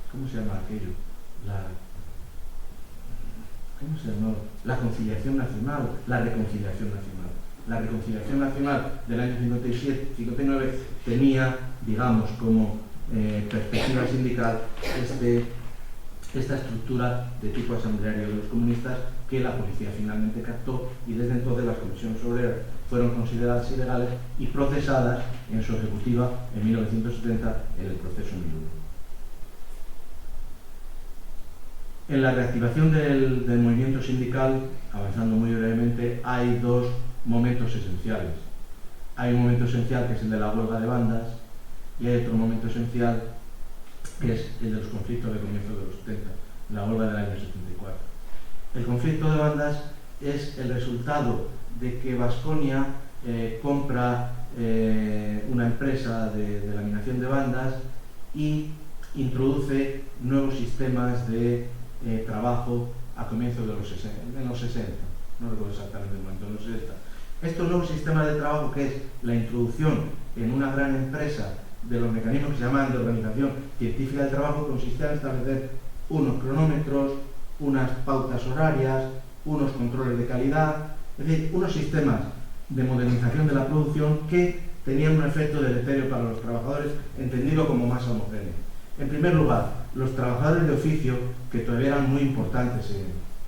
S1: ¿cómo se llama aquello? la conciliación nacional, la reconciliación nacional. La reconciliación nacional del año 57-59 tenía, digamos, como perspectiva sindical esta estructura de tipo asambleario de los comunistas que la policía finalmente captó, y desde entonces las comisiones obreras fueron consideradas ilegales y procesadas en su ejecutiva en 1970 en el proceso Miluro. En la reactivación del movimiento sindical, avanzando muy brevemente, hay dos momentos esenciales. Hay un momento esencial que es el de la huelga de bandas, y hay otro momento esencial que es el de los conflictos de comienzo de los 70, la huelga del año 74. El conflicto de bandas es el resultado de que Baskonia compra una empresa de laminación de bandas y introduce nuevos sistemas de trabajo a comienzos de los 60, no recuerdo exactamente el momento, de los 60. Estos nuevos sistemas de trabajo, que es la introducción en una gran empresa de los mecanismos que se llaman de organización científica del trabajo, consistía en establecer unos cronómetros, unas pautas horarias, unos controles de calidad, es decir, unos sistemas de modernización de la producción que tenían un efecto deleterio para los trabajadores, entendido como masa homogénea. En primer lugar, los trabajadores de oficio, que todavía eran muy importantes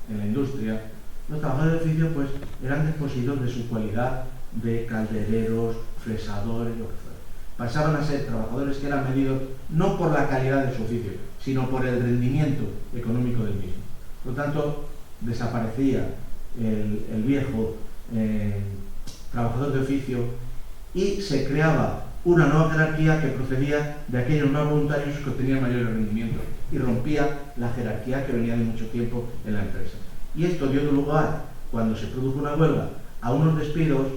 S1: en la industria, los trabajadores de oficio pues eran desposeídos de su cualidad de caldereros, fresadores, lo que fuera. Pasaban a ser trabajadores que eran medidos no por la calidad de su oficio, sino por el rendimiento económico del mismo. Por lo tanto, desaparecía el viejo trabajador de oficio y se creaba una nueva jerarquía que procedía de aquellos más voluntarios que obtenían mayores rendimientos y rompía la jerarquía que venía de mucho tiempo en la empresa. Y esto dio lugar, cuando se produjo una huelga, a unos despidos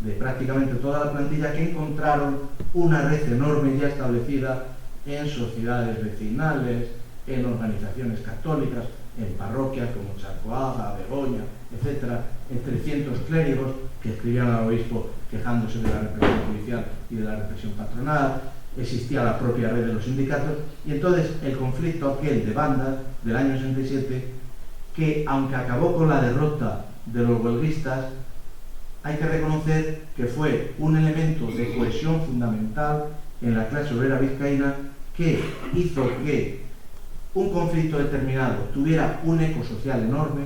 S1: de prácticamente toda la plantilla que encontraron una red enorme ya establecida en sociedades vecinales, en organizaciones católicas, en parroquias como Charcoaga, Begoña, etc., en 300 clérigos que escribían al obispo quejándose de la represión policial y de la represión patronal. Existía la propia red de los sindicatos, y entonces el conflicto aquel de bandas del año 67, que aunque acabó con la derrota de los huelguistas, hay que reconocer que fue un elemento de cohesión fundamental en la clase obrera vizcaína, que hizo que un conflicto determinado tuviera un eco social enorme,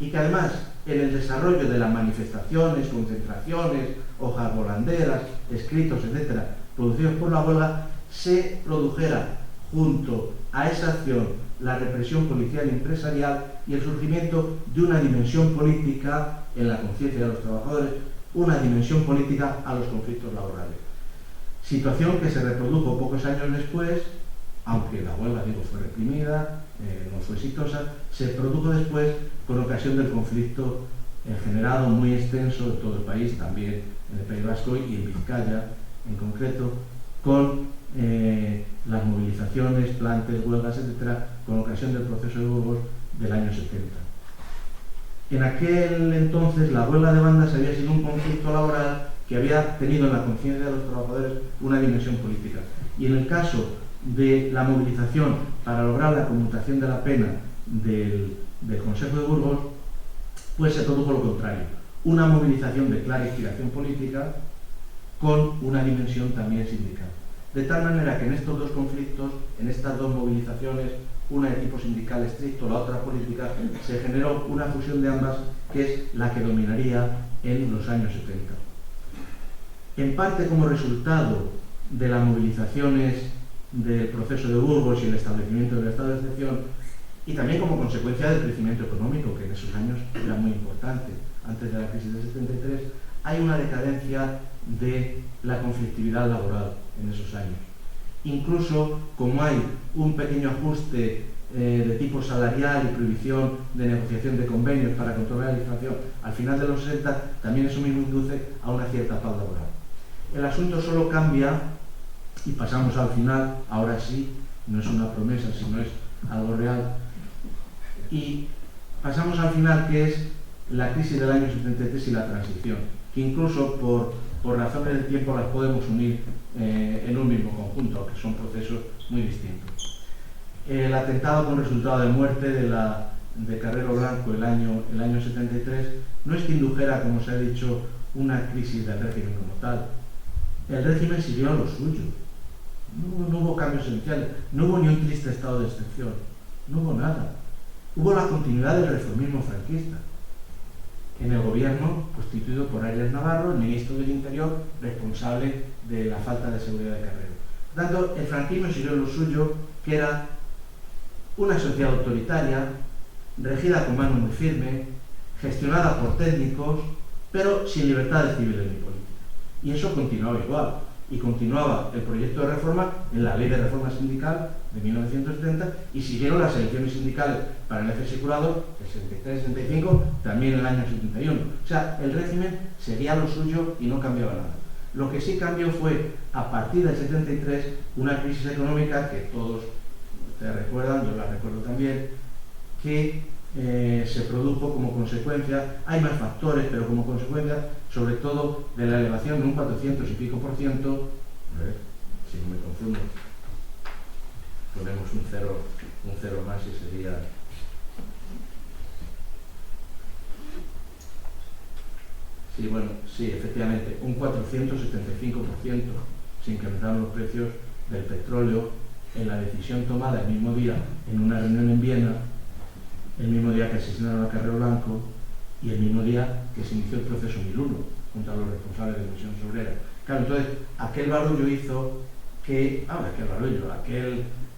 S1: y que además en el desarrollo de las manifestaciones, concentraciones, hojas volanderas, escritos, etc., producidos por la huelga, se produjera junto a esa acción la represión policial y empresarial y el surgimiento de una dimensión política en la conciencia de los trabajadores, una dimensión política a los conflictos laborales. Situación que se reprodujo pocos años después, aunque la huelga, fue reprimida, no fue exitosa, se produjo después con ocasión del conflicto generado muy extenso en todo el país, también en el País Vasco y en Vizcaya en concreto, con las movilizaciones, plantes, huelgas, etc., con ocasión del proceso de Burgos del año 70. En aquel entonces la huelga de bandas había sido un conflicto laboral que había tenido en la conciencia de los trabajadores una dimensión política. Y en el caso de la movilización para lograr la conmutación de la pena del Consejo de Burgos, pues se produjo lo contrario, una movilización de clara inspiración política con una dimensión también sindical. De tal manera que en estos dos conflictos, en estas dos movilizaciones, una de tipo sindical estricto, la otra política, se generó una fusión de ambas que es la que dominaría en los años 70. En parte como resultado de las movilizaciones del proceso de Burgos y el establecimiento del estado de excepción, y también como consecuencia del crecimiento económico, que en esos años era muy importante, antes de la crisis del 73, hay una decadencia de la conflictividad laboral en esos años. Incluso como hay un pequeño ajuste de tipo salarial y prohibición de negociación de convenios para controlar la inflación al final de los 60, también eso mismo induce a una cierta paz laboral. El asunto solo cambia, y pasamos al final, ahora sí, no es una promesa, sino es algo real, y pasamos al final, que es la crisis del año 73 y la transición, que incluso por razones del tiempo las podemos unir en un mismo conjunto, aunque son procesos muy distintos. el atentado con resultado de muerte de Carrero Blanco el año 73 no es que indujera, como se ha dicho, una crisis del régimen como tal. El régimen siguió a lo suyo. No hubo cambios esenciales, no hubo ni un triste estado de excepción, no hubo nada. Hubo la continuidad del reformismo franquista en el gobierno constituido por Arias Navarro, el ministro del Interior, responsable de la falta de seguridad de Carrero. Por tanto, el franquismo siguió lo suyo, que era una sociedad autoritaria, regida con mano muy firme, gestionada por técnicos, pero sin libertades civiles ni políticas. Y eso continuaba igual. Y continuaba el proyecto de reforma en la Ley de Reforma Sindical de 1970 y siguieron las elecciones sindicales para el jefe jurado, el 73-75, también en el año 71. O sea, el régimen seguía lo suyo y no cambiaba nada. Lo que sí cambió fue, a partir del 73, una crisis económica que todos ustedes recuerdan, yo la recuerdo también, que se produjo como consecuencia, hay más factores, pero como consecuencia sobre todo de la elevación de un 400 y pico %, a ver, si no me confundo, ponemos un cero más y sería... Sí, bueno, sí, efectivamente, un 475% se incrementaron los precios del petróleo en la decisión tomada el mismo día en una reunión en Viena, el mismo día que asesinaron a Carrero Blanco y el mismo día que se inició el proceso 1001 contra los responsables de la Comisión Obrera. Claro, entonces, aquel barullo hizo que,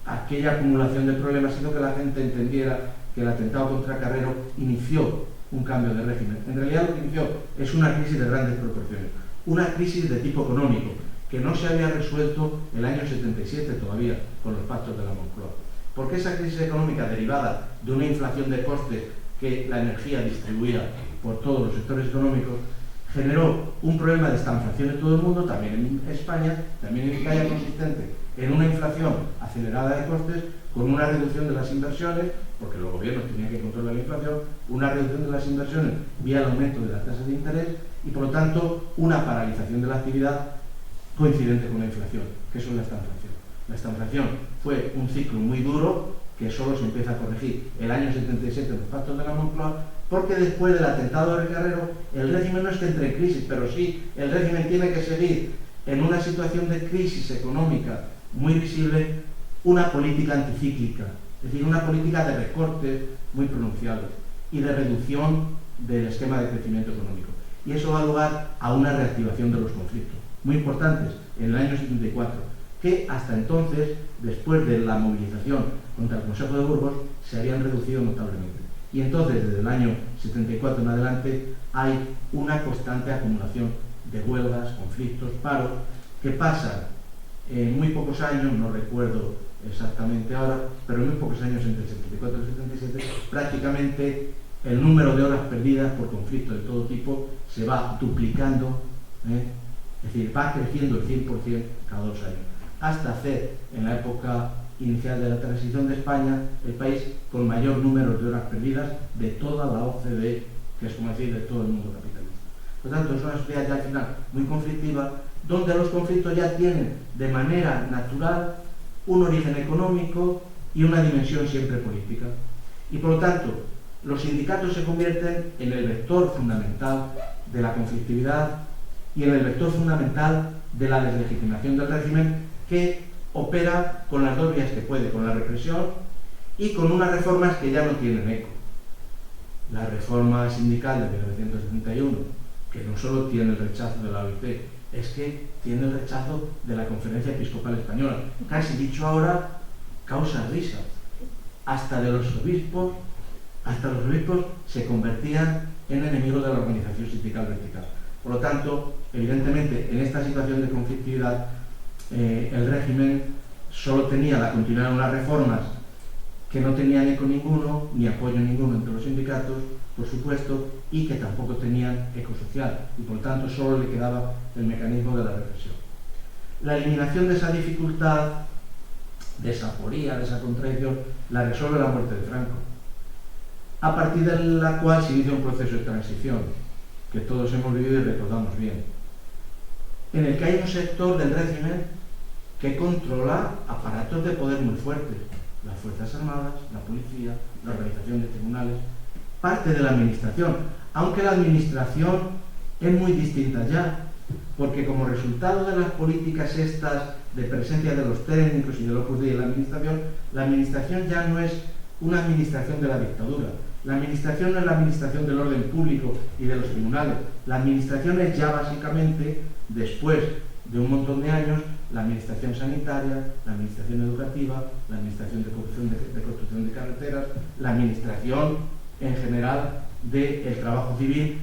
S1: aquella acumulación de problemas hizo que la gente entendiera que el atentado contra Carrero inició un cambio de régimen. En realidad lo que inició es una crisis de grandes proporciones, una crisis de tipo económico, que no se había resuelto el año 77 todavía con los pactos de la Moncloa. Porque esa crisis económica derivada de una inflación de costes que la energía distribuía por todos los sectores económicos generó un problema de estanflación en todo el mundo, también en España, también en Italia, consistente en una inflación acelerada de costes con una reducción de las inversiones, porque los gobiernos tenían que controlar la inflación, una reducción de las inversiones vía el aumento de las tasas de interés y, por lo tanto, una paralización de la actividad coincidente con la inflación, que eso es la estanflación. La estanflación fue un ciclo muy duro que solo se empieza a corregir el año 77 en los pactos de la Moncloa, porque después del atentado de Carrero el régimen no es que entre en crisis, pero sí el régimen tiene que seguir en una situación de crisis económica muy visible una política anticíclica, es decir, una política de recortes muy pronunciados y de reducción del esquema de crecimiento económico. Y eso da lugar a una reactivación de los conflictos muy importantes en el año 74, que hasta entonces, después de la movilización contra el Consejo de Burgos, se habían reducido notablemente. Y entonces, desde el año 74 en adelante, hay una constante acumulación de huelgas, conflictos, paros, que pasan en muy pocos años, no recuerdo exactamente ahora, pero en muy pocos años, entre el 74 y el 77, prácticamente el número de horas perdidas por conflictos de todo tipo se va duplicando, es decir, va creciendo el 100% cada 2 años, hasta hacer en la época inicial de la transición de España el país con mayor número de horas perdidas de toda la OCDE, que es como decir, de todo el mundo capitalista. Por tanto, es una sociedad ya al final muy conflictiva, donde los conflictos ya tienen de manera natural un origen económico y una dimensión siempre política. Y por lo tanto, los sindicatos se convierten en el vector fundamental de la conflictividad y en el vector fundamental de la deslegitimación del régimen, que opera con las dos vías que puede, con la represión y con unas reformas que ya no tienen eco. La reforma sindical de 1971, que no solo tiene el rechazo de la OIT, es que tiene el rechazo de la Conferencia Episcopal Española. Casi dicho ahora, causa risa. Hasta los obispos se convertían en enemigos de la organización sindical vertical. Por lo tanto, evidentemente, en esta situación de conflictividad, el régimen solo tenía la continuidad de unas reformas que no tenían eco ninguno, ni apoyo ninguno entre los sindicatos, por supuesto, y que tampoco tenían eco social, y por tanto solo le quedaba el mecanismo de la represión. La eliminación de esa dificultad, de esa aporía, de esa contradicción, la resuelve la muerte de Franco, a partir de la cual se inicia un proceso de transición, que todos hemos vivido y recordamos bien, en el que hay un sector del régimen que controla aparatos de poder muy fuertes, las Fuerzas Armadas, la policía, la organización de tribunales, parte de la administración, aunque la administración es muy distinta ya, porque como resultado de las políticas estas de presencia de los técnicos y de los de la administración ya no es una administración de la dictadura. La administración no es la administración del orden público y de los tribunales. La administración es ya básicamente, después de un montón de años, la administración sanitaria, la administración educativa, la administración de construcción de carreteras, la administración en general del trabajo civil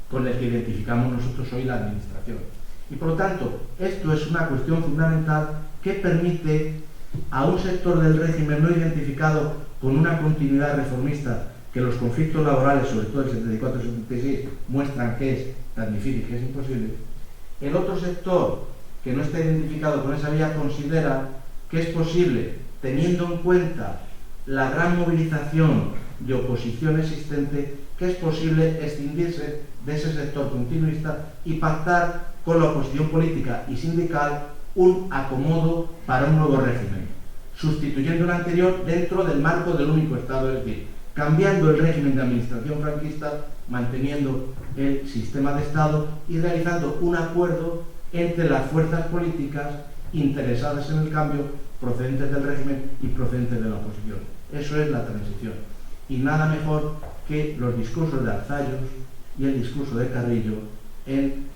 S1: con el que identificamos nosotros hoy la administración. Y por lo tanto, esto es una cuestión fundamental que permite a un sector del régimen no identificado con una continuidad reformista que los conflictos laborales, sobre todo el 74-76, muestran que es tan difícil que es imposible. El otro sector que no está identificado con esa vía considera que es posible, teniendo en cuenta la gran movilización de oposición existente, que es posible escindirse de ese sector continuista y pactar con la oposición política y sindical un acomodo para un nuevo régimen, sustituyendo el anterior dentro del marco del único Estado, es decir, cambiando el régimen de administración franquista, manteniendo el sistema de Estado y realizando un acuerdo entre las fuerzas políticas interesadas en el cambio, procedentes del régimen y procedentes de la oposición. Eso es la transición. Y nada mejor que los discursos de Arzayus y el discurso de Carrillo en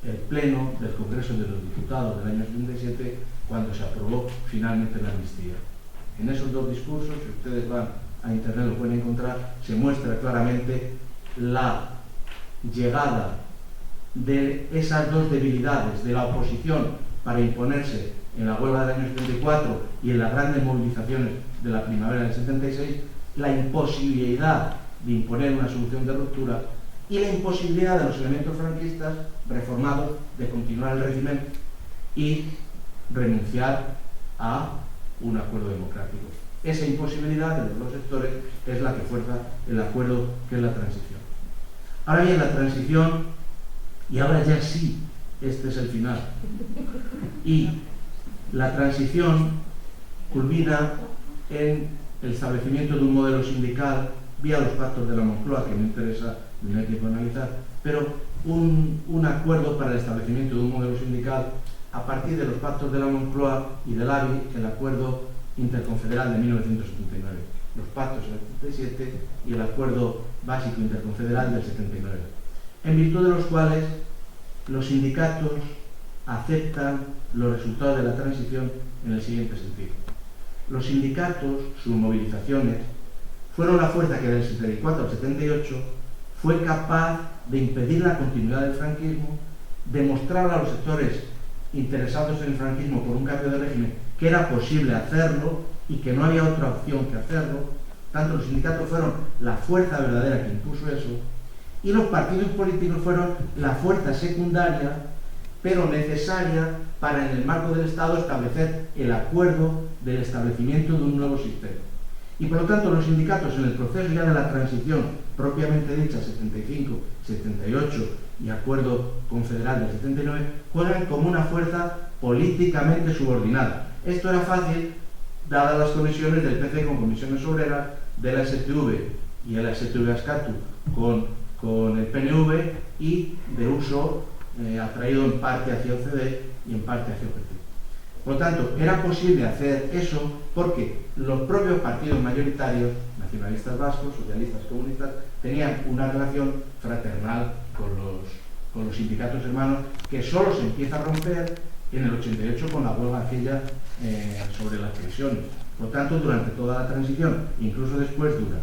S1: el pleno del Congreso de los Diputados del año 77, cuando se aprobó finalmente la amnistía. En esos dos discursos, si ustedes van a internet lo pueden encontrar, se muestra claramente la llegada de esas dos debilidades de la oposición para imponerse en la huelga del año 74 y en las grandes movilizaciones de la primavera del 76, la imposibilidad de imponer una solución de ruptura y la imposibilidad de los elementos franquistas reformados de continuar el régimen y renunciar a un acuerdo democrático. Esa imposibilidad de los dos sectores es la que fuerza el acuerdo que es la transición. Ahora bien, la transición, y ahora ya sí, este es el final, y la transición culmina en el establecimiento de un modelo sindical vía los pactos de la Moncloa, que no interesa ni hay tiempo analizar, pero un acuerdo para el establecimiento de un modelo sindical a partir de los pactos de la Moncloa y del ABI, el acuerdo interconfederal de 1979, los pactos del 77 y el acuerdo básico interconfederal del 79, en virtud de los cuales los sindicatos aceptan los resultados de la transición en el siguiente sentido. Los sindicatos, sus movilizaciones, fueron la fuerza que del 74 al 78 fue capaz de impedir la continuidad del franquismo, demostrar a los sectores interesados en el franquismo por un cambio de régimen que era posible hacerlo y que no había otra opción que hacerlo. Tanto los sindicatos fueron la fuerza verdadera que impuso eso, y los partidos políticos fueron la fuerza secundaria, pero necesaria para, en el marco del Estado, establecer el acuerdo del establecimiento de un nuevo sistema. Y por lo tanto los sindicatos, en el proceso ya de la transición propiamente dicha, 75, 78 y acuerdo confederal del 79, juegan como una fuerza políticamente subordinada. Esto era fácil, dadas las conexiones del PC con comisiones obreras, de la STV y el STV-Ascatu con el PNV, y de uso atraído en parte hacia OCDE y en parte hacia OPT. Por lo tanto, era posible hacer eso porque los propios partidos mayoritarios, nacionalistas vascos, socialistas, comunistas, tenían una relación fraternal con los sindicatos hermanos, que solo se empieza a romper en el 88 con la huelga aquella sobre las pensiones. Por lo tanto, durante toda la transición, incluso después, dura.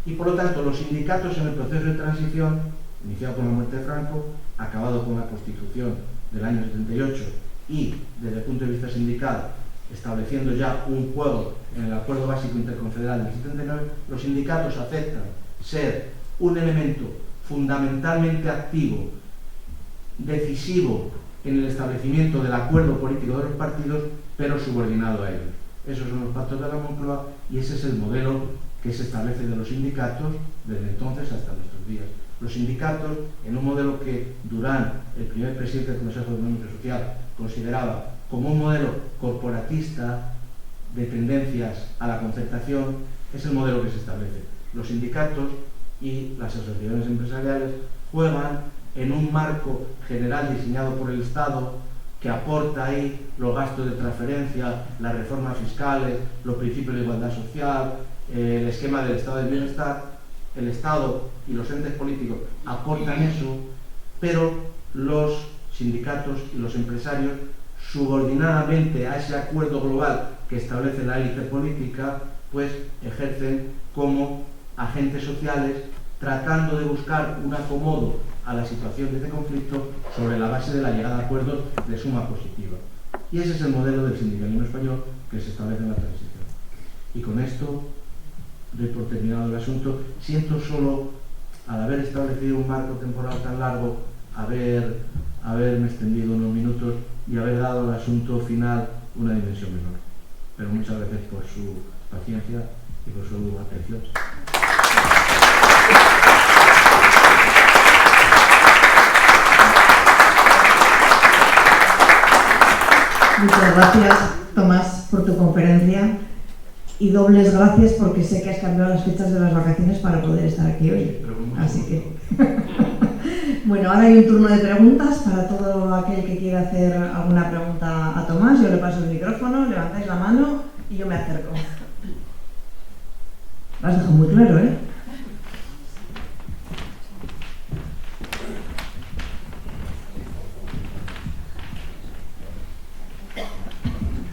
S1: Y por lo tanto, los sindicatos en el proceso de transición, iniciado con la muerte de Franco, acabado con la Constitución del año 78 y, desde el punto de vista sindical, estableciendo ya un juego en el Acuerdo Básico Interconfederal del 79, los sindicatos aceptan ser un elemento fundamentalmente activo, decisivo en el establecimiento del acuerdo político de los partidos, pero subordinado a ellos. Esos son los pactos de la Moncloa y ese es el modelo que se establece de los sindicatos desde entonces hasta nuestros días. Los sindicatos, en un modelo que Durán, el primer presidente del Consejo Económico y Social, consideraba como un modelo corporatista, de tendencias a la concertación es el modelo que se establece. Los sindicatos y las asociaciones empresariales juegan en un marco general diseñado por el Estado que aporta ahí los gastos de transferencia, las reformas fiscales, los principios de igualdad social, el esquema del estado del bienestar. El Estado y los entes políticos aportan eso, pero los sindicatos y los empresarios, subordinadamente a ese acuerdo global que establece la élite política, pues ejercen como agentes sociales, tratando de buscar un acomodo a la situación de este conflicto sobre la base de la llegada a acuerdos de suma positiva. Y ese es el modelo del sindicalismo español que se establece en la transición. Y con esto doy por terminado el asunto. Siento solo, al haber establecido un marco temporal tan largo, haberme extendido unos minutos y haber dado al asunto final una dimensión menor. Pero muchas gracias por su paciencia y por su atención.
S2: Muchas gracias, Tomás, por tu conferencia, y dobles gracias porque sé que has cambiado las fechas de las vacaciones para poder estar aquí hoy. Así que bueno, ahora hay un turno de preguntas para todo aquel que quiera hacer alguna pregunta a Tomás. Yo le paso el micrófono, levantáis la mano y yo me acerco. Lo has dejado muy claro, ¿eh?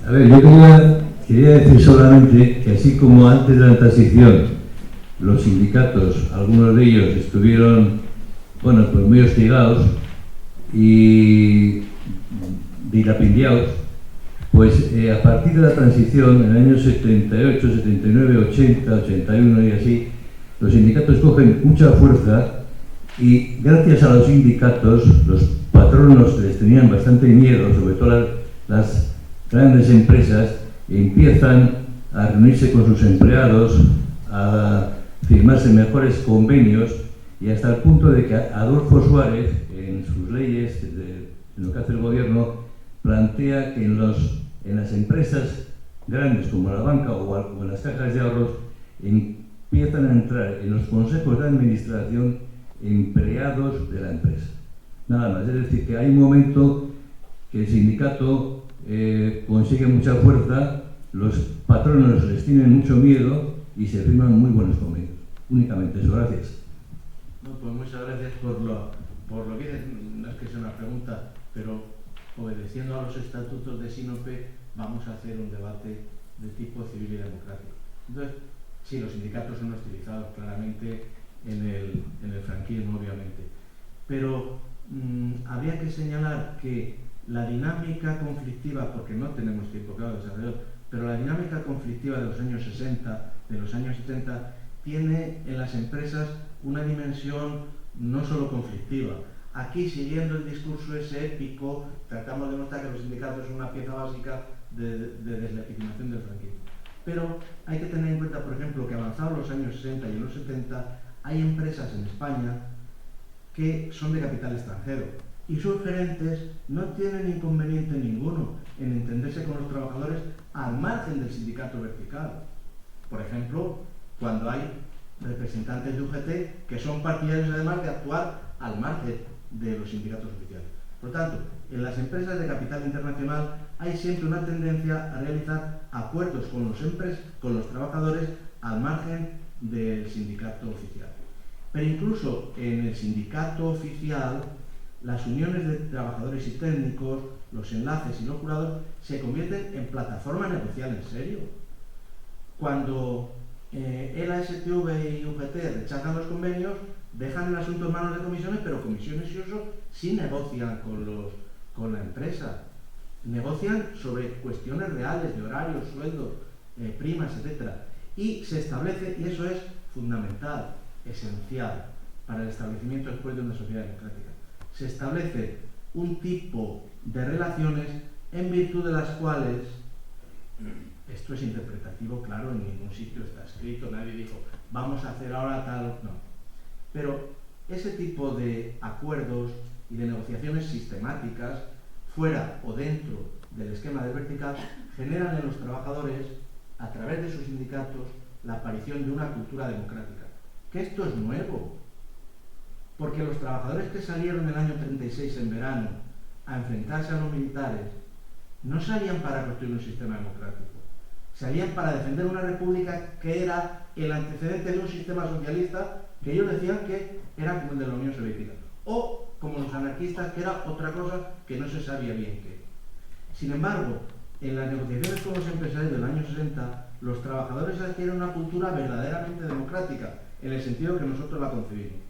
S3: A ver, yo quería decir solamente que así como antes de la transición los sindicatos, algunos de ellos estuvieron, bueno, pues muy hostigados y dilapidados, pues a partir de la transición, en el año 78, 79, 80, 81 y así, los sindicatos cogen mucha fuerza y gracias a los sindicatos los patronos les tenían bastante miedo, sobre todo las grandes empresas, empiezan a reunirse con sus empleados, a firmarse mejores convenios y hasta el punto de que Adolfo Suárez, en sus leyes, en lo que hace el gobierno, plantea que en las empresas grandes como la banca o en las cajas de ahorros empiezan a entrar en los consejos de administración empleados de la empresa. Nada más, es decir, que hay un momento que el sindicato consigue mucha fuerza, los patronos les tienen mucho miedo y se firman muy buenos convenios. Únicamente eso, gracias.
S1: No, pues muchas gracias por lo que dices. No es que sea una pregunta, pero obedeciendo a los estatutos de Sinope vamos a hacer un debate de tipo civil y democrático. Entonces, sí, los sindicatos son hostilizados claramente en el franquismo, obviamente, pero habría que señalar que la dinámica conflictiva, porque no tenemos tiempo, claro, de desarrollo, pero la dinámica conflictiva de los años 60, de los años 70, tiene en las empresas una dimensión no solo conflictiva. Aquí, siguiendo el discurso ese épico, tratamos de mostrar que los sindicatos son una pieza básica de deslegitimación del franquismo. Pero hay que tener en cuenta, por ejemplo, que avanzados los años 60 y en los 70, hay empresas en España que son de capital extranjero. Y sus gerentes no tienen inconveniente ninguno en entenderse con los trabajadores al margen del sindicato vertical. Por ejemplo, cuando hay representantes de UGT que son partidarios además de actuar al margen de los sindicatos oficiales. Por tanto, en las empresas de capital internacional hay siempre una tendencia a realizar acuerdos con los trabajadores al margen del sindicato oficial. Pero incluso en el sindicato oficial, las uniones de trabajadores y técnicos, los enlaces y los jurados se convierten en plataforma negocial en serio. Cuando el ASTV y UGT rechazan los convenios, dejan el asunto en manos de comisiones, pero comisiones y uso sí negocian con la empresa. Negocian sobre cuestiones reales de horarios, sueldos, primas, etc. Y se establece, y eso es fundamental, esencial para el establecimiento después de una sociedad democrática, se establece un tipo de relaciones en virtud de las cuales, esto es interpretativo, claro, en ningún sitio está escrito, nadie dijo, vamos a hacer ahora tal, no. Pero ese tipo de acuerdos y de negociaciones sistemáticas, fuera o dentro del esquema del vertical, generan en los trabajadores a través de sus sindicatos, la aparición de una cultura democrática. Que esto es nuevo, porque los trabajadores que salieron en el año 36 en verano a enfrentarse a los militares no salían para construir un sistema democrático, salían para defender una república que era el antecedente de un sistema socialista que ellos decían que era como el de la Unión Soviética, o como los anarquistas, que era otra cosa que no se sabía bien qué. Sin embargo, en las negociaciones con los empresarios del año 60, los trabajadores adquieren una cultura verdaderamente democrática, en el sentido que nosotros la concebimos.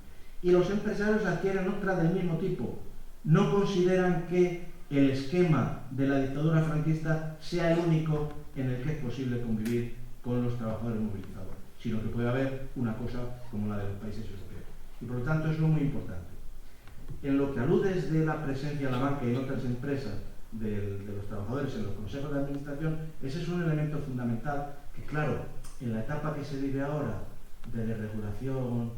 S1: Y los empresarios adquieren otra del mismo tipo. No consideran que el esquema de la dictadura franquista sea el único en el que es posible convivir con los trabajadores movilizados, sino que puede haber una cosa como la de los países europeos. Y por lo tanto eso es muy importante. En lo que aludes de la presencia de la banca y en otras empresas de los trabajadores en los consejos de administración, ese es un elemento fundamental que, claro, en la etapa que se vive ahora de desregulación,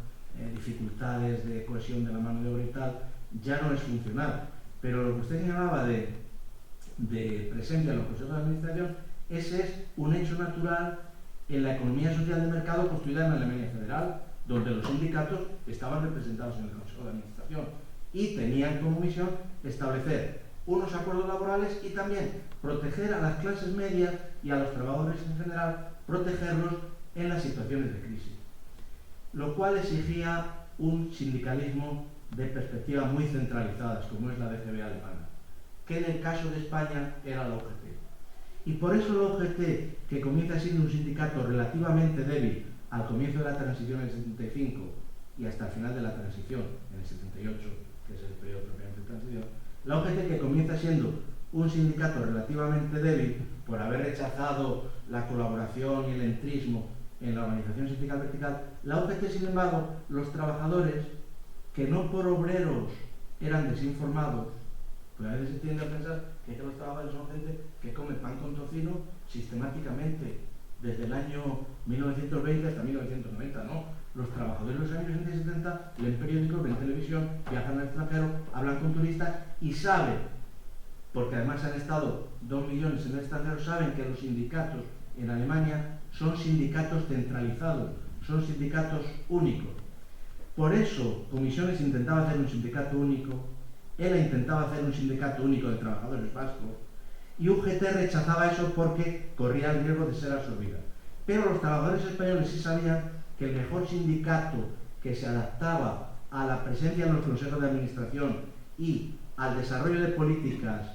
S1: dificultades de cohesión de la mano de obra y tal, ya no es funcional. Pero lo que usted señalaba de presencia en los consejos de administración, ese es un hecho natural en la economía social de mercado construida en la Alemania Federal, donde los sindicatos estaban representados en el consejo de administración y tenían como misión establecer unos acuerdos laborales y también proteger a las clases medias y a los trabajadores en general, protegerlos en las situaciones de crisis, lo cual exigía un sindicalismo de perspectivas muy centralizadas, como es la DGB alemana, que en el caso de España era la UGT. Y por eso la UGT, que comienza siendo un sindicato relativamente débil al comienzo de la transición en el 75 y hasta el final de la transición en el 78, que es el periodo propiamente de transición, la UGT, que comienza siendo un sindicato relativamente débil por haber rechazado la colaboración y el entrismo en la organización sindical vertical, la UGT, sin embargo, los trabajadores, que no por obreros eran desinformados, pues a veces se tiende a pensar que los trabajadores son gente que come pan con tocino sistemáticamente, desde el año 1920 hasta 1990, ¿no? Los trabajadores de los años 60 y 70 leen periódicos, ven televisión, viajan al extranjero, hablan con turistas y saben, porque además han estado 2 millones en el extranjero, saben que los sindicatos en Alemania son sindicatos centralizados, son sindicatos únicos. Por eso Comisiones intentaba hacer un sindicato único, ELA intentaba hacer un sindicato único de trabajadores vascos, y UGT rechazaba eso porque corría el riesgo de ser absorbida. Pero los trabajadores españoles sí sabían que el mejor sindicato que se adaptaba a la presencia en los consejos de administración y al desarrollo de políticas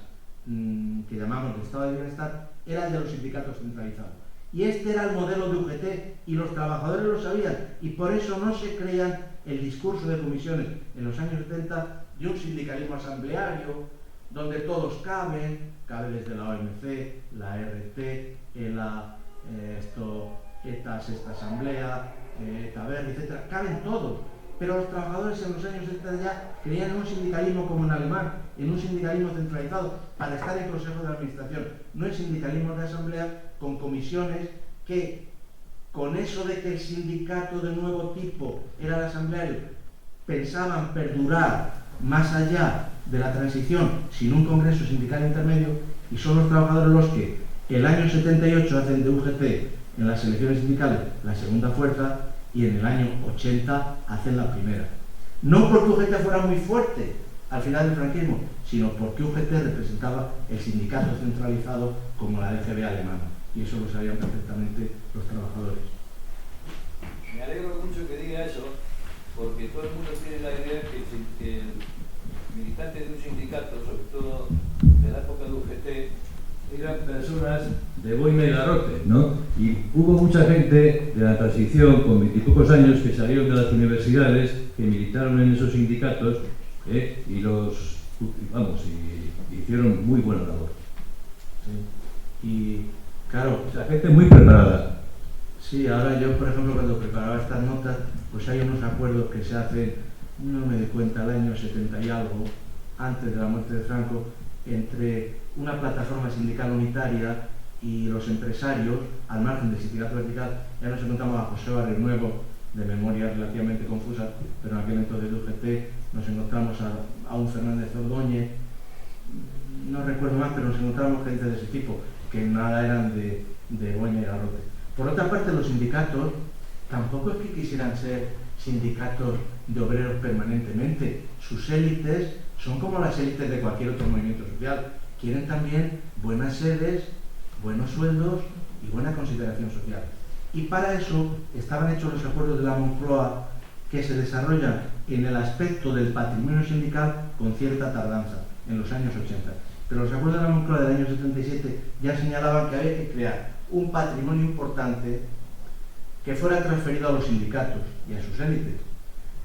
S1: que llamamos de estado de bienestar era el de los sindicatos centralizados. Y este era el modelo de UGT y los trabajadores lo sabían, y por eso no se creían el discurso de Comisiones en los años 70 de un sindicalismo asambleario donde todos caben, cabe desde la OMC, la RT, esta sexta asamblea, ETA Verde, etc. Caben todos, pero los trabajadores en los años 70 ya creían en un sindicalismo como en alemán, en un sindicalismo centralizado para estar en consejos de administración, no en sindicalismos de asamblea con comisiones que, con eso de que el sindicato de nuevo tipo era el asambleario, pensaban perdurar más allá de la transición sin un congreso sindical intermedio, y son los trabajadores los que el año 78 hacen de UGT en las elecciones sindicales la segunda fuerza y en el año 80 hacen la primera. No porque UGT fuera muy fuerte al final del franquismo, sino porque UGT representaba el sindicato centralizado como la DGB alemana, y eso lo sabían perfectamente los trabajadores.
S4: Me alegro mucho que diga eso, porque todo el mundo tiene la idea que el militante de un sindicato, sobre todo de la época de UGT,
S3: eran personas de buen garrote, ¿no? Y hubo mucha gente de la transición con 20 y pocos años que salieron de las universidades, que militaron en esos sindicatos y hicieron muy buena labor.
S1: Sí. Y claro,
S3: o sea, gente muy preparada.
S1: Sí, ahora yo, por ejemplo, cuando preparaba estas notas, pues hay unos acuerdos que se hacen, no me di cuenta, al año 70 y algo, antes de la muerte de Franco, entre una plataforma sindical unitaria y los empresarios, al margen del sindicato vertical. Ya nos encontramos a José Barrio Nuevo, de memoria relativamente confusa, pero en aquel entonces de UGT, nos encontramos a un Fernández Ordóñez, no recuerdo más, pero nos encontramos gente de ese tipo, que nada eran de de Boña y Garrote. Por otra parte, los sindicatos tampoco es que quisieran ser sindicatos de obreros permanentemente. Sus élites son como las élites de cualquier otro movimiento social. Quieren también buenas sedes, buenos sueldos y buena consideración social. Y para eso estaban hechos los acuerdos de la Moncloa, que se desarrollan en el aspecto del patrimonio sindical con cierta tardanza, en los años 80. Pero los acuerdos de la Moncloa del año 77 ya señalaban que había que crear un patrimonio importante que fuera transferido a los sindicatos y a sus élites,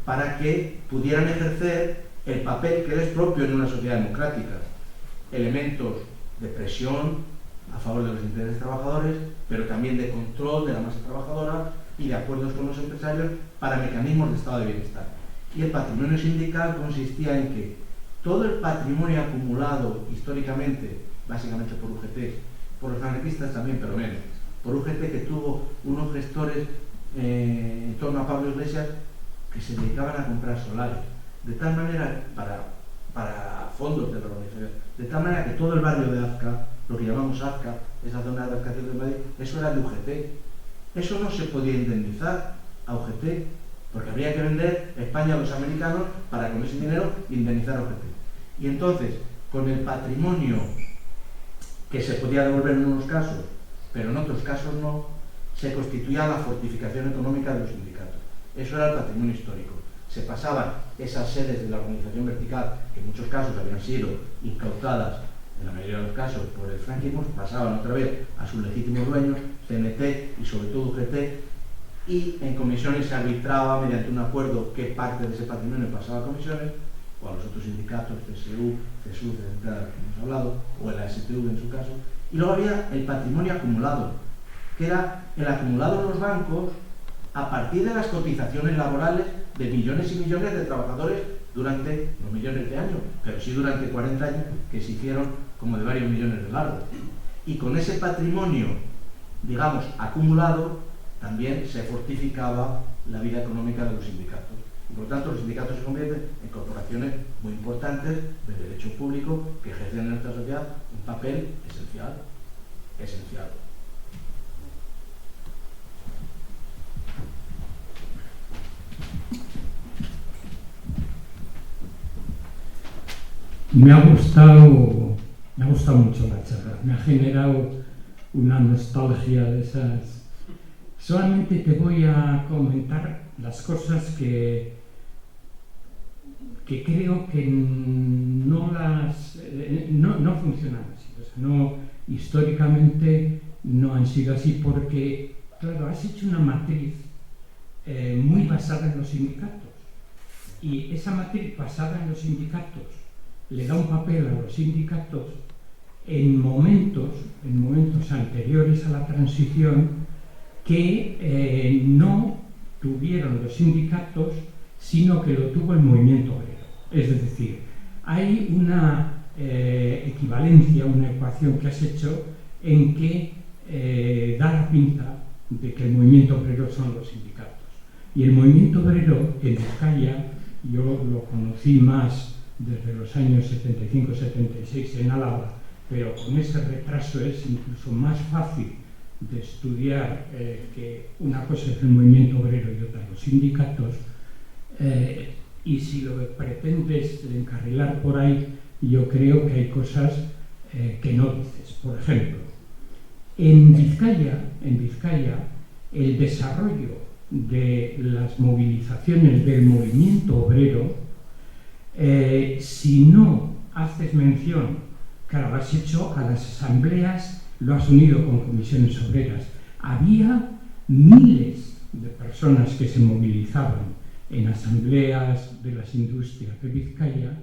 S1: para que pudieran ejercer el papel que les es propio en una sociedad democrática. Elementos de presión a favor de los intereses trabajadores, pero también de control de la masa trabajadora y de acuerdos con los empresarios para mecanismos de estado de bienestar. Y el patrimonio sindical consistía en que todo el patrimonio acumulado históricamente, básicamente por UGT, por los anarquistas también, pero menos, por UGT, que tuvo unos gestores en torno a Pablo Iglesias que se dedicaban a comprar solares, de tal manera, para fondos de la organización, de tal manera que todo el barrio de Azca, lo que llamamos Azca, esa zona de Azcación de Madrid, eso era de UGT. Eso no se podía indemnizar a UGT, porque habría que vender España a los americanos para con ese dinero indemnizar a UGT. Y entonces, con el patrimonio que se podía devolver en unos casos, pero en otros casos no, se constituía la fortificación económica de los sindicatos. Eso era el patrimonio histórico. Se pasaban esas sedes de la organización vertical, que en muchos casos habían sido incautadas, en la mayoría de los casos, por el franquismo, pasaban otra vez a sus legítimos dueños, CNT y sobre todo UGT, y en comisiones se arbitraba mediante un acuerdo qué parte de ese patrimonio pasaba a comisiones, o a los otros sindicatos, CSU, CSU, que hemos hablado, o el ASTV en su caso. Y luego había el patrimonio acumulado, que era el acumulado en los bancos a partir de las cotizaciones laborales de millones y millones de trabajadores durante, no millones de años, pero sí durante 40 años, que se hicieron como de varios millones de largo. Y con ese patrimonio, digamos, acumulado, también se fortificaba la vida económica de los sindicatos. Y por tanto, los sindicatos se convierten en corporaciones muy importantes de derecho público que ejercen en nuestra sociedad un papel esencial. Esencial.
S5: Me ha gustado mucho la charla, me ha generado una nostalgia de esas. Solamente te voy a comentar las cosas que creo que no funcionan así, o sea, no, históricamente no han sido así, porque, claro, has hecho una matriz muy basada en los sindicatos, y esa matriz basada en los sindicatos le da un papel a los sindicatos en momentos anteriores a la transición que no tuvieron los sindicatos, sino que lo tuvo el movimiento obrero. Es decir, hay una equivalencia, una ecuación que has hecho en que da la pinta de que el movimiento obrero son los sindicatos. Y el movimiento obrero en Vizcaya, yo lo conocí más desde los años 75-76 en Álava, pero con ese retraso es incluso más fácil de estudiar que una cosa es el movimiento obrero y otra los sindicatos, y si lo pretendes encarrilar por ahí, yo creo que hay cosas que no dices. Por ejemplo, en Vizcaya el desarrollo de las movilizaciones del movimiento obrero, si no haces mención, claro, has hecho a las asambleas, lo has unido con comisiones obreras, había miles de personas que se movilizaban en asambleas de las industrias de Vizcaya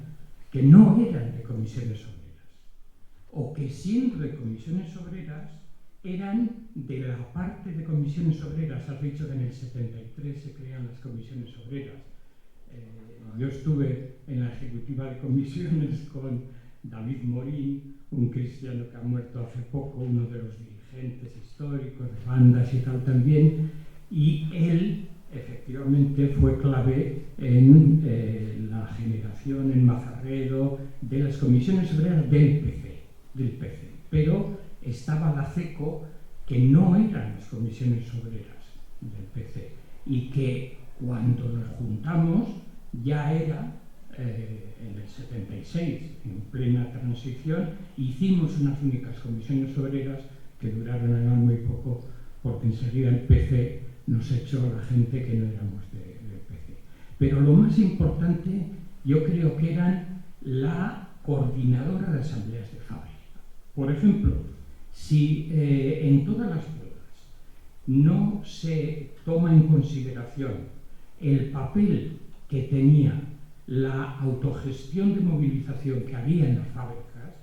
S5: que no eran de comisiones obreras, o que siendo de comisiones obreras eran de la parte de comisiones obreras. Has dicho que en el 73 se crean las comisiones obreras. Yo estuve en la ejecutiva de comisiones con David Morín, un cristiano que ha muerto hace poco, uno de los dirigentes históricos de bandas y tal también, y él efectivamente fue clave en la generación en Mazarredo de las comisiones obreras del PC, pero estaba la CECO, que no eran las comisiones obreras del PC y que cuando nos juntamos ya era en el 76, en plena transición, hicimos unas únicas comisiones obreras que duraron además muy poco, porque enseguida el PC nos echó a la gente que no éramos del PC. Pero lo más importante yo creo que eran la coordinadora de asambleas de fábrica. Por ejemplo, si en todas las pruebas no se toma en consideración el papel que tenía la autogestión de movilización que había en las fábricas,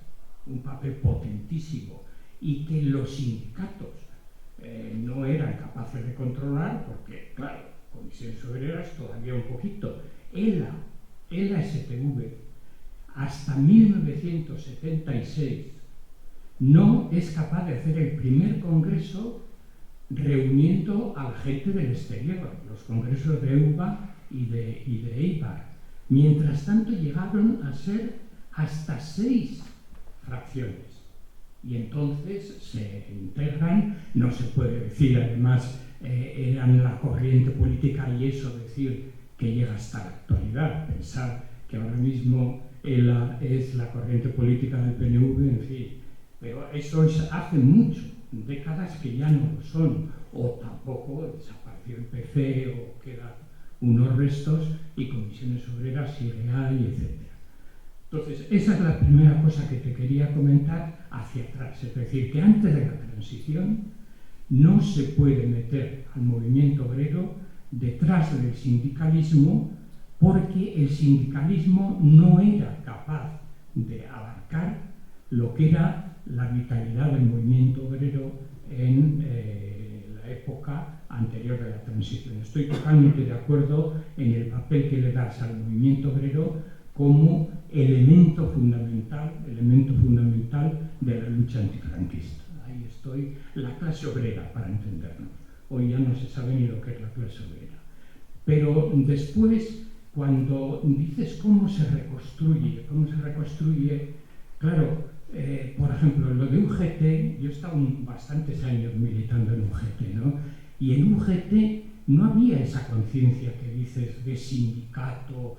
S5: un papel potentísimo, y que los sindicatos no eran capaces de controlar, porque, claro, comisiones obreras todavía un poquito. El STV, hasta 1976, no es capaz de hacer el primer congreso reuniendo a la gente del exterior, los congresos de EUBA y de EIBAR. Mientras tanto, llegaron a ser hasta 6 fracciones. Y entonces se integran, no se puede decir, además, eran la corriente política y eso decir que llega hasta la actualidad. Pensar que ahora mismo ELA es la corriente política del PNV, en fin. Pero eso es hace mucho, décadas que ya no lo son, o tampoco desapareció el PC o quedan unos restos y comisiones obreras sigue ahí, etc. Entonces, esa es la primera cosa que te quería comentar hacia atrás, es decir, que antes de la transición no se puede meter al movimiento obrero detrás del sindicalismo porque el sindicalismo no era capaz de abarcar lo que era la vitalidad del movimiento obrero en la época anterior a la transición. Estoy totalmente de acuerdo en el papel que le das al movimiento obrero como elemento fundamental de la lucha antifranquista. Ahí estoy, la clase obrera, para entendernos. Hoy ya no se sabe ni lo que es la clase obrera. Pero después, cuando dices cómo se reconstruye, claro, por ejemplo, lo de UGT, yo he estado bastantes años militando en UGT, ¿no? Y en UGT no había esa conciencia que dices de sindicato,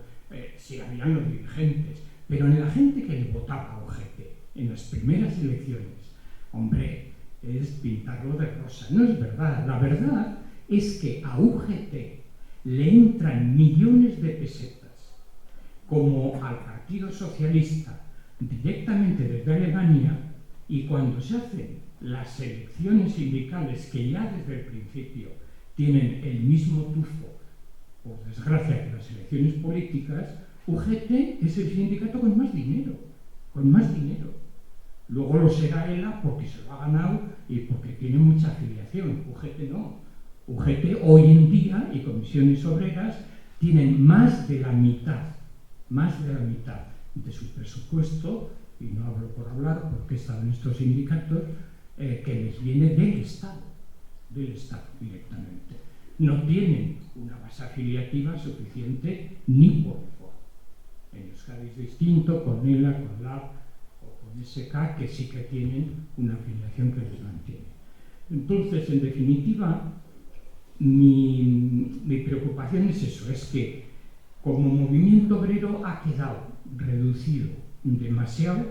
S5: sí habían los dirigentes, pero en la gente que le votaba a UGT, en las primeras elecciones, hombre, es pintarlo de rosa. No es verdad. La verdad es que a UGT le entran millones de pesetas, como al Partido Socialista, directamente desde Alemania, y cuando se hacen las elecciones sindicales, que ya desde el principio tienen el mismo tufo, por desgracia, que las elecciones políticas, UGT es el sindicato con más dinero. Luego lo será ELA porque se lo ha ganado y porque tiene mucha afiliación. UGT no. UGT hoy en día y comisiones obreras tienen más de la mitad de su presupuesto, y no hablo por hablar porque he estado en estos sindicatos, que les viene del Estado directamente. No tienen una base afiliativa suficiente ni por fuera. En Euskadi es distinto, con ELA, con LAB o con SK, que sí que tienen una afiliación que les mantiene. Entonces, en definitiva, mi preocupación es eso, es que como movimiento obrero ha quedado reducido demasiado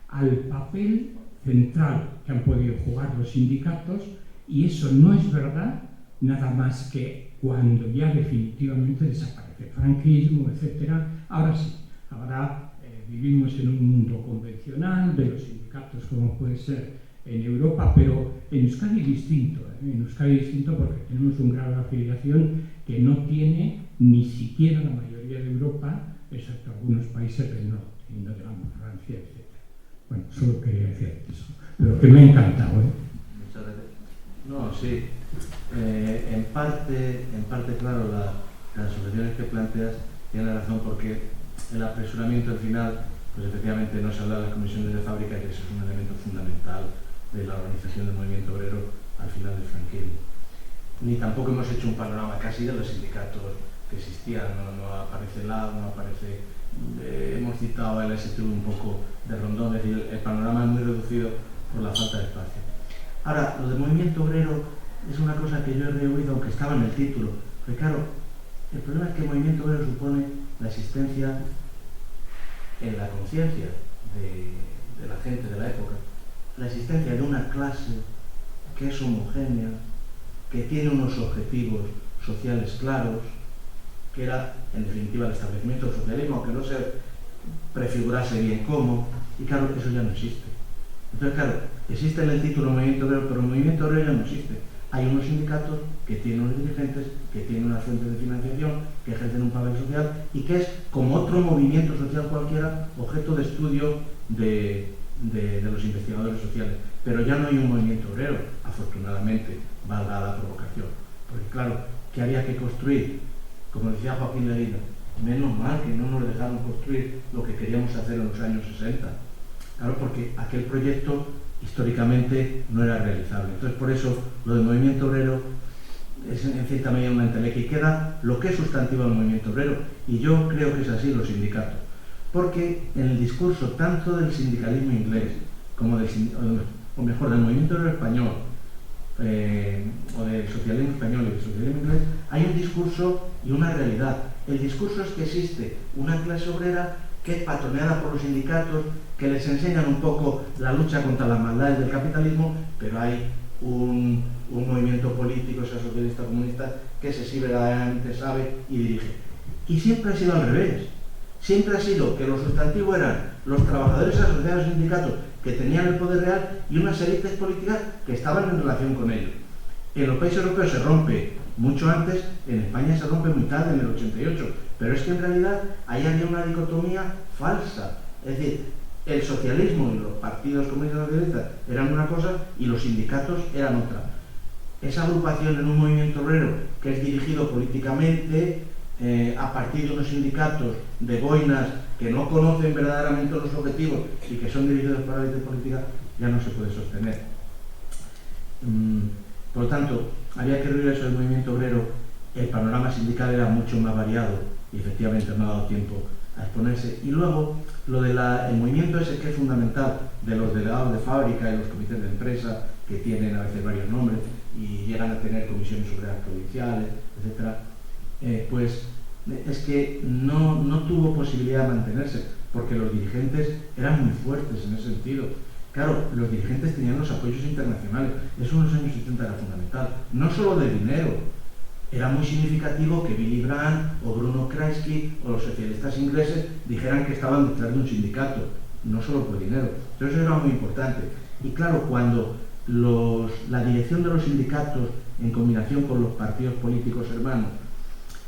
S5: al papel central que han podido jugar los sindicatos, y eso no es verdad nada más que cuando ya definitivamente desaparece el franquismo, etc. Ahora sí, ahora vivimos en un mundo convencional de los sindicatos como puede ser en Europa, pero en Euskadi es distinto, en Euskadi es distinto porque tenemos un grado de afiliación que no tiene ni siquiera la mayoría de Europa, excepto algunos países del norte, y no digamos Francia, etc. Bueno, solo quería decir eso, pero que me ha encantado.
S1: Muchas gracias. No, sí. En parte, claro, las soluciones que planteas tienen razón, porque el apresuramiento al final, pues efectivamente no se habla de las comisiones de fábrica, que eso es un elemento fundamental de la organización del movimiento obrero al final del franquismo. Ni tampoco hemos hecho un panorama casi de los sindicatos que existían, no aparece LAB, no aparece, hemos citado el STV un poco de rondón, es decir, el panorama es muy reducido por la falta de espacio. Ahora, lo del movimiento obrero es una cosa que yo he rehuido, aunque estaba en el título. Porque claro, el problema es que el movimiento obrero supone la existencia en la conciencia de la gente de la época, la existencia de una clase que es homogénea, que tiene unos objetivos sociales claros, que era, en definitiva, el establecimiento del socialismo, aunque no se prefigurase bien cómo, y claro, eso ya no existe. Entonces, claro, existe en el título movimiento obrero, pero el movimiento obrero ya no existe. Hay unos sindicatos que tienen unos dirigentes, que tienen unas fuentes de financiación, que ejercen un papel social y que es, como otro movimiento social cualquiera, objeto de estudio de los investigadores sociales. Pero ya no hay un movimiento obrero, afortunadamente, valga la provocación. Porque claro, que había que construir, como decía Joaquín Leguina, menos mal que no nos dejaron construir lo que queríamos hacer en los años 60. Claro, porque aquel proyecto históricamente no era realizable. Entonces, por eso, lo del movimiento obrero es en cierta medida una entelequia y queda lo que es sustantivo del movimiento obrero. Y yo creo que es así los sindicatos. Porque en el discurso tanto del sindicalismo inglés como del movimiento obrero español o del socialismo español y del socialismo inglés, hay un discurso y una realidad. El discurso es que existe una clase obrera que es patroneada por los sindicatos, que les enseñan un poco la lucha contra las maldades del capitalismo, pero hay un movimiento político, sea socialista o comunista, que se verdaderamente sabe y dirige. Y siempre ha sido al revés. Siempre ha sido que los sustantivos eran los trabajadores asociados a sindicatos que tenían el poder real y unas élites políticas que estaban en relación con ellos. En los países europeos se rompe mucho antes, en España se rompe muy tarde, en el 88, pero es que en realidad ahí había una dicotomía falsa. Es decir, el socialismo y los partidos comunistas socialistas eran una cosa y los sindicatos eran otra. Esa agrupación en un movimiento obrero que es dirigido políticamente a partir de unos sindicatos de boinas que no conocen verdaderamente los objetivos y que son dirigidos por la élite política, ya no se puede sostener. Por lo tanto, había que reír eso del movimiento obrero. El panorama sindical era mucho más variado y efectivamente no ha dado tiempo a exponerse. Y luego, lo del movimiento ese que es fundamental, de los delegados de fábrica y los comités de empresa, que tienen a veces varios nombres y llegan a tener comisiones obreras provinciales, etc., pues es que no tuvo posibilidad de mantenerse, porque los dirigentes eran muy fuertes en ese sentido. Claro, los dirigentes tenían los apoyos internacionales, eso en los años 70 era fundamental, no solo de dinero. Era muy significativo que Willy Brandt o Bruno Kreisky o los socialistas ingleses dijeran que estaban detrás de un sindicato, no solo por dinero. Entonces eso era muy importante. Y claro, cuando la dirección de los sindicatos, en combinación con los partidos políticos hermanos,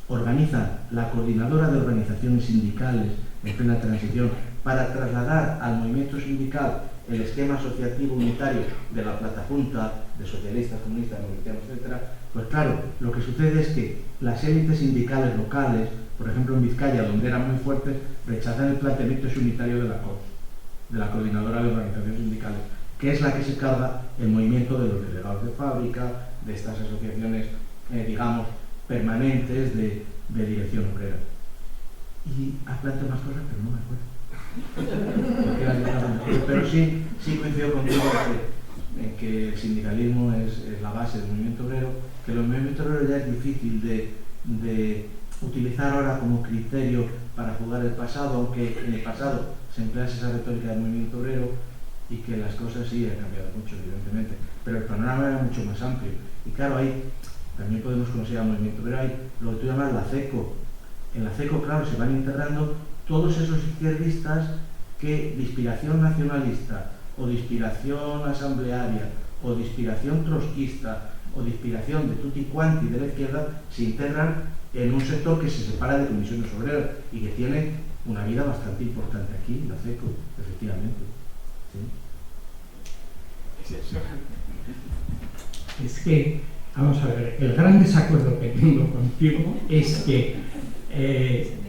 S1: organizan la coordinadora de organizaciones sindicales en plena transición para trasladar al movimiento sindical el esquema asociativo unitario de la plataforma de socialistas, comunistas, cristianos, etc., pues claro, lo que sucede es que las élites sindicales locales, por ejemplo en Vizcaya, donde eran muy fuertes, rechazan el planteamiento unitario de la COS, de la Coordinadora de Organizaciones Sindicales, que es la que se carga el movimiento de los delegados de fábrica, de estas asociaciones, digamos, permanentes de dirección obrera. Y has planteado más cosas, pero no me acuerdo. Pero sí coincido contigo en que el sindicalismo es la base del movimiento obrero, que el movimiento obrero ya es difícil de utilizar ahora como criterio para juzgar el pasado, aunque en el pasado se emplease esa retórica del movimiento obrero, y que las cosas sí han cambiado mucho, evidentemente, pero el panorama era mucho más amplio. Y claro, ahí también podemos considerar movimiento obrero, hay lo que tú llamas la CECO. En la CECO, claro, se van integrando todos esos izquierdistas que de inspiración nacionalista, o de inspiración asamblearia, o de inspiración trotskista, o de inspiración de tutti quanti de la izquierda, se integran en un sector que se separa de comisiones obreras y que tiene una vida bastante importante aquí, la CECO, efectivamente. ¿Sí?
S5: Es que, vamos a ver, el gran desacuerdo que tengo contigo es que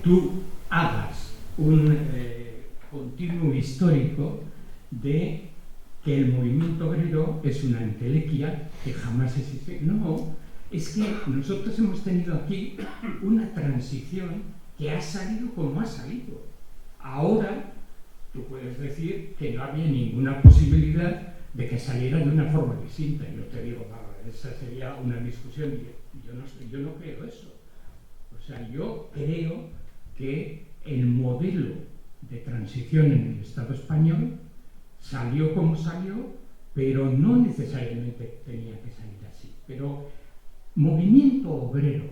S5: tú hagas un continuo histórico de que el movimiento obrero es una entelequia que jamás existe. No, es que nosotros hemos tenido aquí una transición que ha salido como ha salido. Ahora tú puedes decir que no había ninguna posibilidad de que saliera de una forma distinta. Yo te digo, esa sería una discusión, y yo no creo eso. O sea, yo creo que el modelo de transición en el Estado español salió como salió, pero no necesariamente tenía que salir así. Pero movimiento obrero,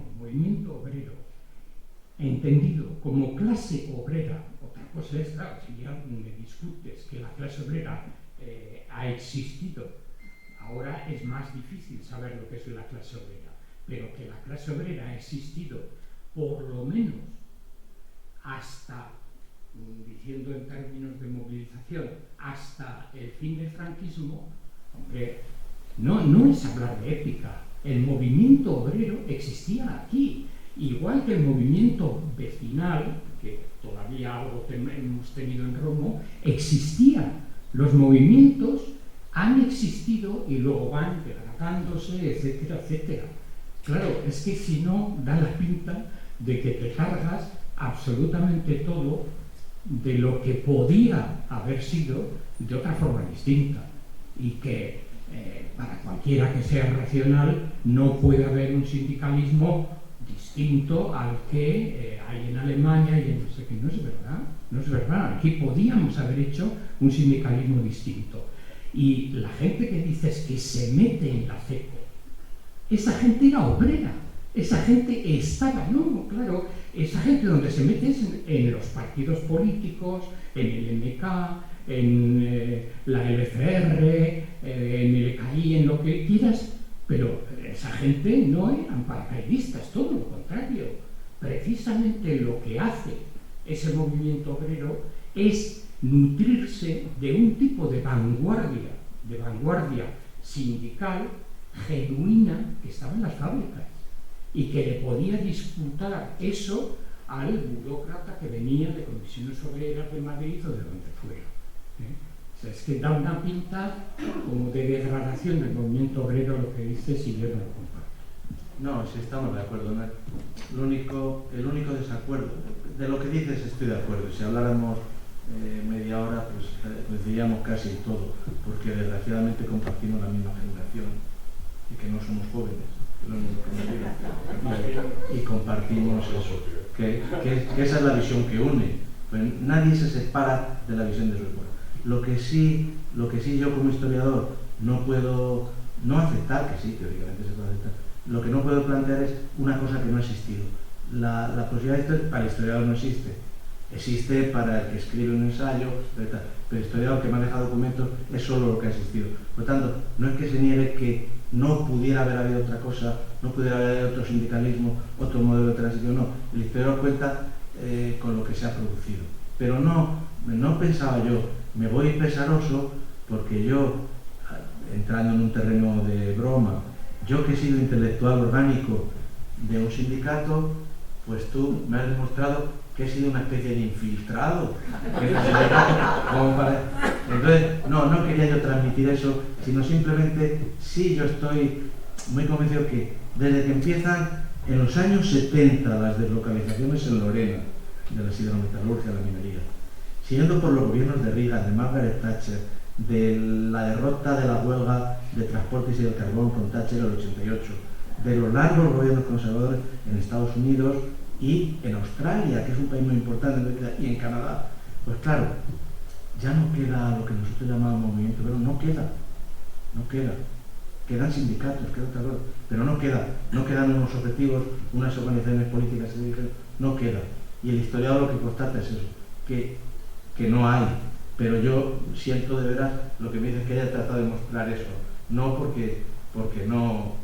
S5: entendido como clase obrera, otra cosa es, claro, si ya me discutes que la clase obrera ha existido, ahora es más difícil saber lo que es la clase obrera, pero que la clase obrera ha existido por lo menos hasta, diciendo en términos de movilización, hasta el fin del franquismo, hombre, no es hablar de épica. El movimiento obrero existía aquí, igual que el movimiento vecinal, que todavía algo hemos tenido en Romo, existía. Los movimientos han existido y luego van degradándose, etcétera, etcétera. Claro, es que si no, da la pinta de que te cargas absolutamente todo de lo que podía haber sido de otra forma distinta, y que para cualquiera que sea racional no puede haber un sindicalismo distinto al que hay en Alemania y en no sé qué. No es verdad. Aquí podíamos haber hecho un sindicalismo distinto. Y la gente que dices que se mete en la CECO, esa gente era obrera, esa gente estaba, no, claro, esa gente donde se mete es en los partidos políticos, en el MK, en la LFR, en el EKI, en lo que quieras, pero esa gente no eran paracaidistas, todo lo contrario. Precisamente lo que hace ese movimiento obrero es nutrirse de un tipo de vanguardia sindical genuina que estaba en las fábricas y que le podía disputar eso al burócrata que venía de Comisiones Obreras de Madrid o de donde fuera. O sea, es que da una pinta como de degradación del movimiento obrero lo que dices, y yo no lo comparto.
S1: No, sí, estamos de acuerdo. El único desacuerdo, de lo que dices estoy de acuerdo. Si habláramos media hora, pues coincidíamos casi en todo, porque desgraciadamente compartimos la misma generación y que no somos jóvenes, y compartimos eso, que esa es la visión que une. Pues nadie se separa de la visión de su escuela. Lo que sí yo como historiador no puedo no aceptar, que sí, teóricamente se puede aceptar, lo que no puedo plantear es una cosa que no ha existido. La posibilidad de para el historiador no existe. Existe para el que escribe un ensayo, pero el historiador que maneja documentos es solo lo que ha existido. Por lo tanto, no es que se niegue que no pudiera haber habido otra cosa, no pudiera haber habido otro sindicalismo, otro modelo de transición, no. El historiador cuenta con lo que se ha producido. Pero no pensaba yo, me voy pesaroso porque yo, entrando en un terreno de broma, yo que he sido intelectual orgánico de un sindicato, pues tú me has demostrado que he sido una especie de infiltrado. Entonces, no quería yo transmitir eso, sino simplemente, sí, yo estoy muy convencido que desde que empiezan en los años 70 las deslocalizaciones en Lorena, de la siderometalurgia, la minería, siguiendo por los gobiernos de Reagan, de Margaret Thatcher, de la derrota de la huelga de transportes y del carbón con Thatcher en el 88, de los largos gobiernos conservadores en Estados Unidos y en Australia, que es un país muy importante, y en Canadá, pues claro, ya no queda lo que nosotros llamamos movimiento, pero no queda. Quedan sindicatos, queda otra cosa, pero no quedan unos objetivos, unas organizaciones políticas, no queda. Y el historiador lo que constata es eso, que no hay. Pero yo siento de veras lo que me dices, que haya tratado de mostrar eso, no porque no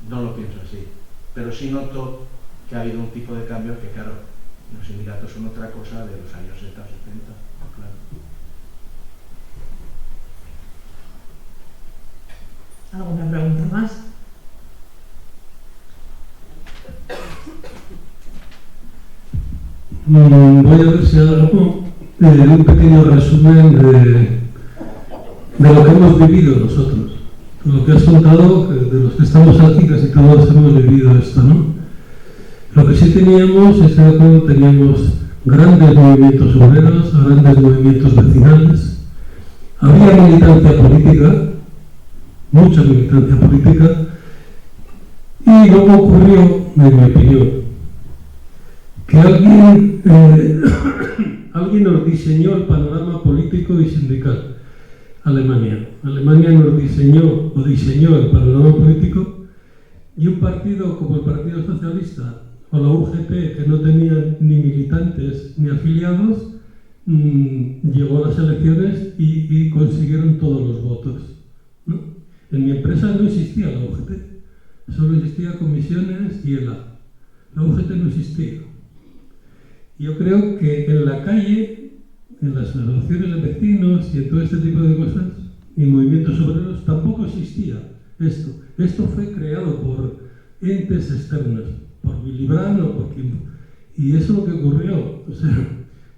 S1: lo pienso así, pero sí noto que ha habido un tipo de cambios que, claro, los sindicatos son otra cosa de los años 70 o 70, claro.
S2: ¿Alguna pregunta más?
S6: Voy a ver si hago un pequeño resumen de lo que hemos vivido nosotros. Lo que has contado, de los que estamos aquí, casi todos hemos vivido esto, ¿no? Lo que sí teníamos es que teníamos grandes movimientos obreros, grandes movimientos vecinales, había militancia política, mucha militancia política, y luego ocurrió, en mi opinión, que alguien nos diseñó el panorama político y sindical. Alemania nos diseñó el panorama político, y un partido como el Partido Socialista o la UGT, que no tenía ni militantes ni afiliados, llegó a las elecciones y consiguieron todos los votos, ¿no? En mi empresa no existía la UGT, solo existía comisiones y ELA. La UGT no existía. Yo creo que en la calle, en las asociaciones de vecinos y en todo este tipo de cosas, y movimientos obreros, tampoco existía esto. Esto fue creado por entes externos, por Willy Brandt o por quien. Y eso es lo que ocurrió. O sea,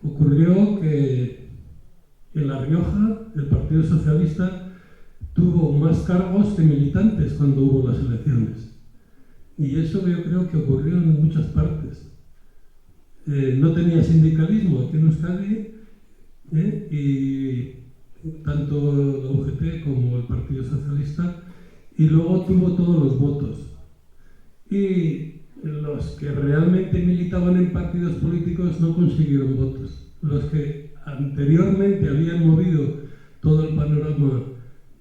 S6: ocurrió que en La Rioja el Partido Socialista tuvo más cargos que militantes cuando hubo las elecciones. Y eso yo creo que ocurrió en muchas partes. No tenía sindicalismo aquí en Euskadi, y tanto la UGT como el Partido Socialista, y luego tuvo todos los votos. Y los que realmente militaban en partidos políticos no consiguieron votos. Los que anteriormente habían movido todo el panorama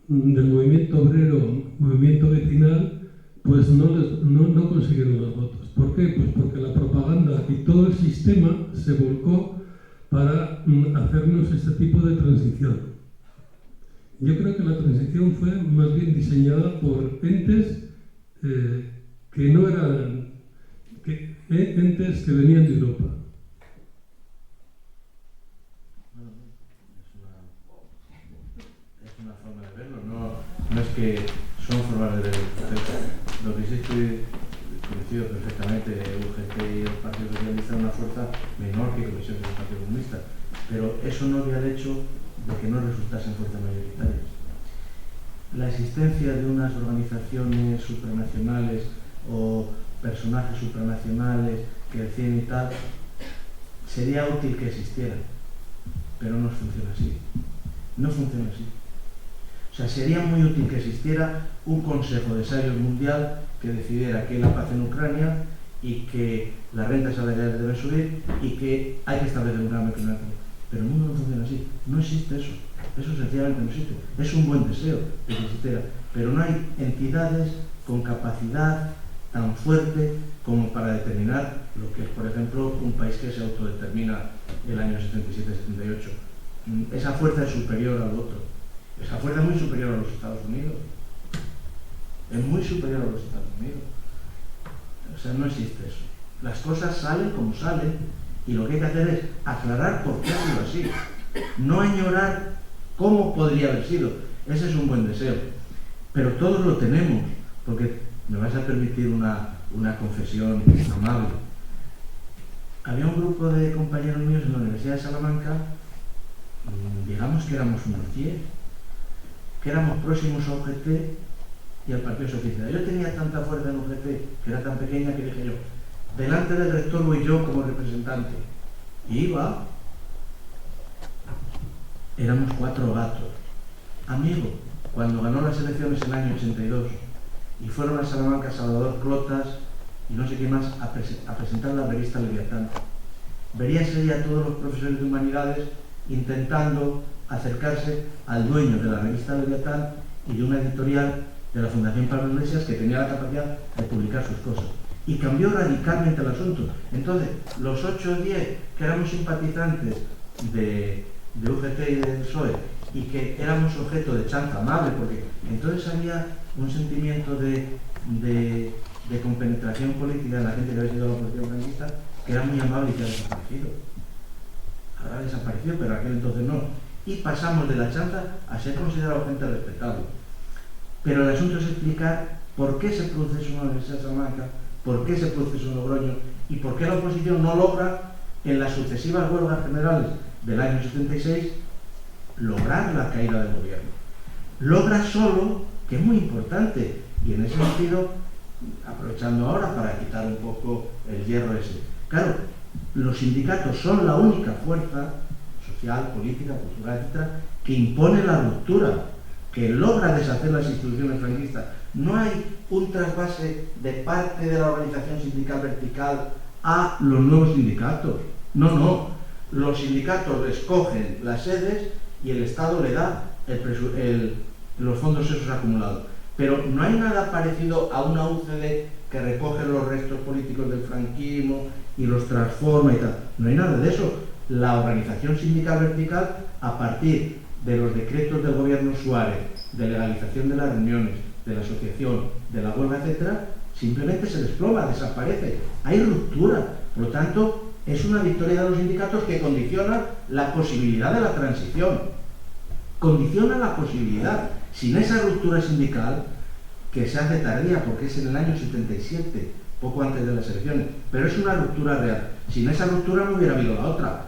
S6: del movimiento obrero, movimiento vecinal, pues no consiguieron los votos. ¿Por qué? Pues porque la propaganda y todo el sistema se volcó para hacernos este tipo de transición. Yo creo que la transición fue más bien diseñada por entes que no eran entes que venían de Europa.
S1: Es una forma de verlo, no es que son formas de verlo. Lo que sí estoy coincido perfectamente, UGT y el Partido Socialista es una fuerza menor que Comisiones del Partido Comunista, pero eso no había el hecho de que no resultasen fuerzas mayoritarias. La existencia de unas organizaciones supranacionales o personajes supranacionales que deciden y tal, sería útil que existieran, pero no funciona así. No funciona así. O sea, sería muy útil que existiera un Consejo de Sabios Mundial que decidiera que hay la paz en Ucrania y que las rentas salariales deben subir y que hay que establecer un gran mecanismo. Pero el mundo no funciona así. No existe eso. Eso sencillamente no existe. Es un buen deseo de que existiera, pero no hay entidades con capacidad tan fuerte como para determinar lo que es, por ejemplo, un país que se autodetermina el año 77-78. Esa fuerza es superior al otro. Esa fuerza es muy superior a los Estados Unidos. Es muy superior a los Estados Unidos. O sea, no existe eso. Las cosas salen como salen y lo que hay que hacer es aclarar por qué ha sido así. No añorar cómo podría haber sido. Ese es un buen deseo. Pero todos lo tenemos, porque me vais a permitir una confesión amable. Había un grupo de compañeros míos en la Universidad de Salamanca, digamos que éramos unos 10, que éramos próximos a UGT y al Partido Socialista. Yo tenía tanta fuerza en UGT, que era tan pequeña, que dije yo, delante del rector voy yo como representante. Y iba. Éramos 4 gatos. Amigo, cuando ganó las elecciones en el año 82 y fueron a Salamanca Salvador Clotas y no sé qué más a presentar la revista Leviatán, verías ahí a todos los profesores de humanidades intentando acercarse al dueño de la revista Leviatán y de una editorial de la Fundación Pablo Iglesias que tenía la capacidad de publicar sus cosas. Y cambió radicalmente el asunto. Entonces, los 8 o 10 que éramos simpatizantes de UGT y del PSOE y que éramos objeto de chanza amable, porque entonces había un sentimiento de compenetración política de la gente que había sido la oposición franquista, que era muy amable y que ha desaparecido. Ahora ha desaparecido, pero aquel entonces no. Y pasamos de la chanza a ser considerado gente respetable. Pero el asunto es explicar por qué se produce eso en la Universidad de Salamanca, por qué se produce eso en Logroño y por qué la oposición no logra en las sucesivas huelgas generales del año 76 lograr la caída del gobierno. Logra solo, que es muy importante, y en ese sentido, aprovechando ahora para quitar un poco el hierro ese. Claro, los sindicatos son la única fuerza social, política, cultural, etc., que impone la ruptura. que logra deshacer las instituciones franquistas. No hay un trasvase de parte de la organización sindical vertical a los nuevos sindicatos. No. Los sindicatos escogen las sedes y el Estado le da los fondos esos acumulados. Pero no hay nada parecido a una UCD que recoge los restos políticos del franquismo y los transforma y tal. No hay nada de eso. La organización sindical vertical, a partir de los decretos del gobierno Suárez, de legalización de las reuniones, de la asociación, de la huelga, etcétera, simplemente se desploma, desaparece. Hay ruptura. Por lo tanto, es una victoria de los sindicatos que condiciona la posibilidad de la transición. Condiciona la posibilidad. Sin esa ruptura sindical, que se hace tardía porque es en el año 77, poco antes de las elecciones, pero es una ruptura real. Sin esa ruptura no hubiera habido la otra.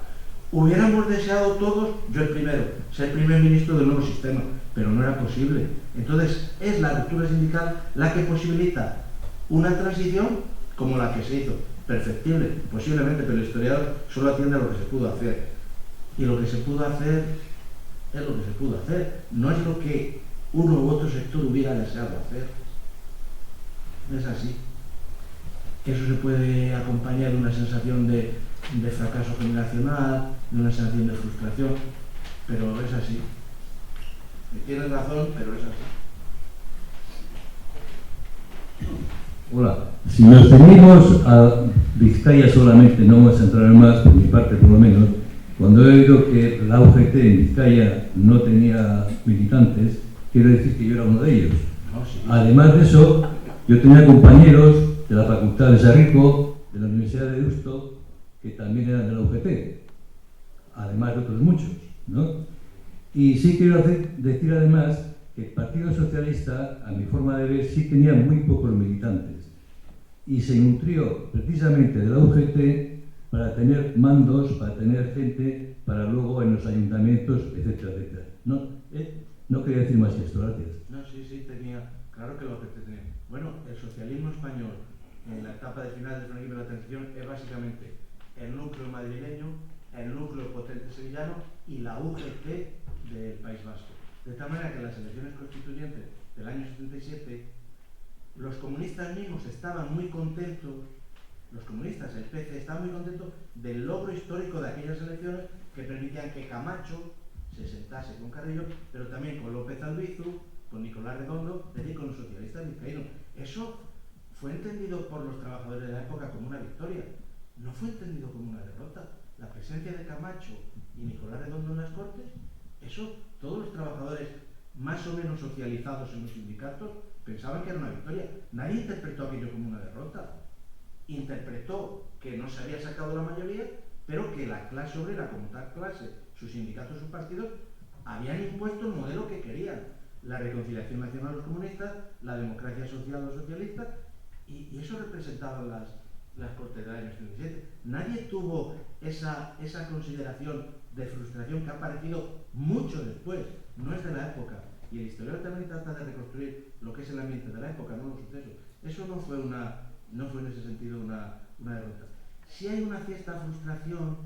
S1: Hubiéramos deseado todos, yo el primero, ser primer ministro del nuevo sistema, pero no era posible. Entonces, es la ruptura sindical la que posibilita una transición como la que se hizo. Perfectible, posiblemente, pero el historiador solo atiende a lo que se pudo hacer. Y lo que se pudo hacer es lo que se pudo hacer. No es lo que uno u otro sector hubiera deseado hacer. Es así. Eso se puede acompañar de una sensación de fracaso generacional, de una sensación de frustración, pero es así. Tienes razón, pero es así.
S3: Hola, si nos ceñimos a Vizcaya solamente, no vamos a entrar más, por mi parte por lo menos, cuando he oído que la UGT en Vizcaya no tenía militantes, quiero decir que yo era uno de ellos.
S1: No, sí.
S3: Además de eso, yo tenía compañeros de la Facultad de Sarrico, de la Universidad de Deusto, que también eran de la UGT, además de otros muchos, ¿no? Y sí quiero decir además que el Partido Socialista, a mi forma de ver, sí tenía muy pocos militantes y se nutrió precisamente de la UGT para tener mandos, para tener gente, para luego en los ayuntamientos, etcétera, etcétera. No quería decir más que esto, gracias.
S1: No, sí, tenía, claro que lo que tenía. Bueno, el socialismo español en la etapa de final del franquismo y la transición es básicamente el núcleo madrileño, el núcleo potente sevillano y la UGT del País Vasco. De tal manera que en las elecciones constituyentes del año 77, los comunistas mismos estaban muy contentos, los comunistas, el PC, estaban muy contentos del logro histórico de aquellas elecciones que permitían que Camacho se sentase con Carrillo, pero también con López Albizu, con Nicolás Redondo, es decir, con los socialistas vizcaínos. Eso fue entendido por los trabajadores de la época como una victoria, no fue entendido como una derrota. La presencia de Camacho y Nicolás Redondo en las Cortes, eso todos los trabajadores más o menos socializados en los sindicatos pensaban que era una victoria. Nadie interpretó aquello como una derrota. Interpretó que no se había sacado la mayoría, pero que la clase obrera como tal clase, sus sindicatos, sus partidos, habían impuesto el modelo que querían. La reconciliación nacional de los comunistas, la democracia social de los socialistas, y eso representaban las Cortes del año 77. Nadie tuvo esa consideración de frustración que ha aparecido mucho después, no es de la época. Y el historiador también trata de reconstruir lo que es el ambiente de la época, no los sucesos. Eso no fue en ese sentido una derrota. Sí hay una cierta frustración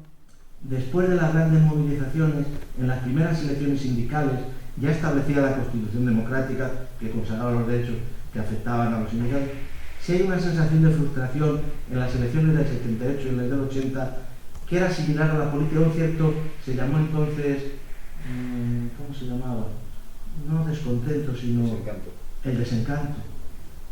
S1: después de las grandes movilizaciones, en las primeras elecciones sindicales, ya establecida la Constitución Democrática que consagraba los derechos que afectaban a los sindicatos. Sí hay una sensación de frustración en las elecciones del 78 y en las del 80, que era similar a la política, un cierto, se llamó entonces, ¿cómo se llamaba? No descontento, sino
S4: Desencanto.
S1: El desencanto.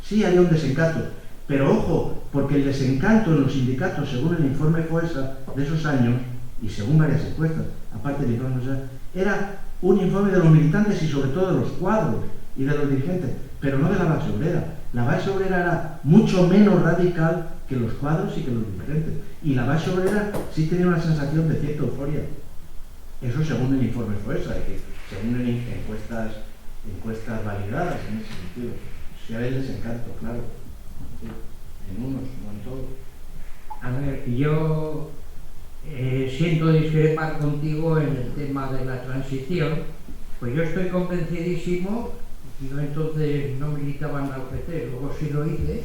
S1: Sí, había un desencanto, pero ojo, porque el desencanto en los sindicatos, según el informe FOESA de esos años, y según varias encuestas, aparte del informe FOESA, era un informe de los militantes y sobre todo de los cuadros y de los dirigentes, pero no de la base obrera. La base obrera era mucho menos radical que los cuadros y que los dirigentes. Y la base obrera sí tenía una sensación de cierta euforia. Eso según el informe FOESA, que según encuestas validadas en ese sentido. Si hay desencanto, claro. Sí, en unos, no en todos.
S5: A ver, yo siento discrepar contigo en el tema de la transición, pues yo estoy convencidísimo, yo entonces no militaba en la UGT, luego sí lo hice,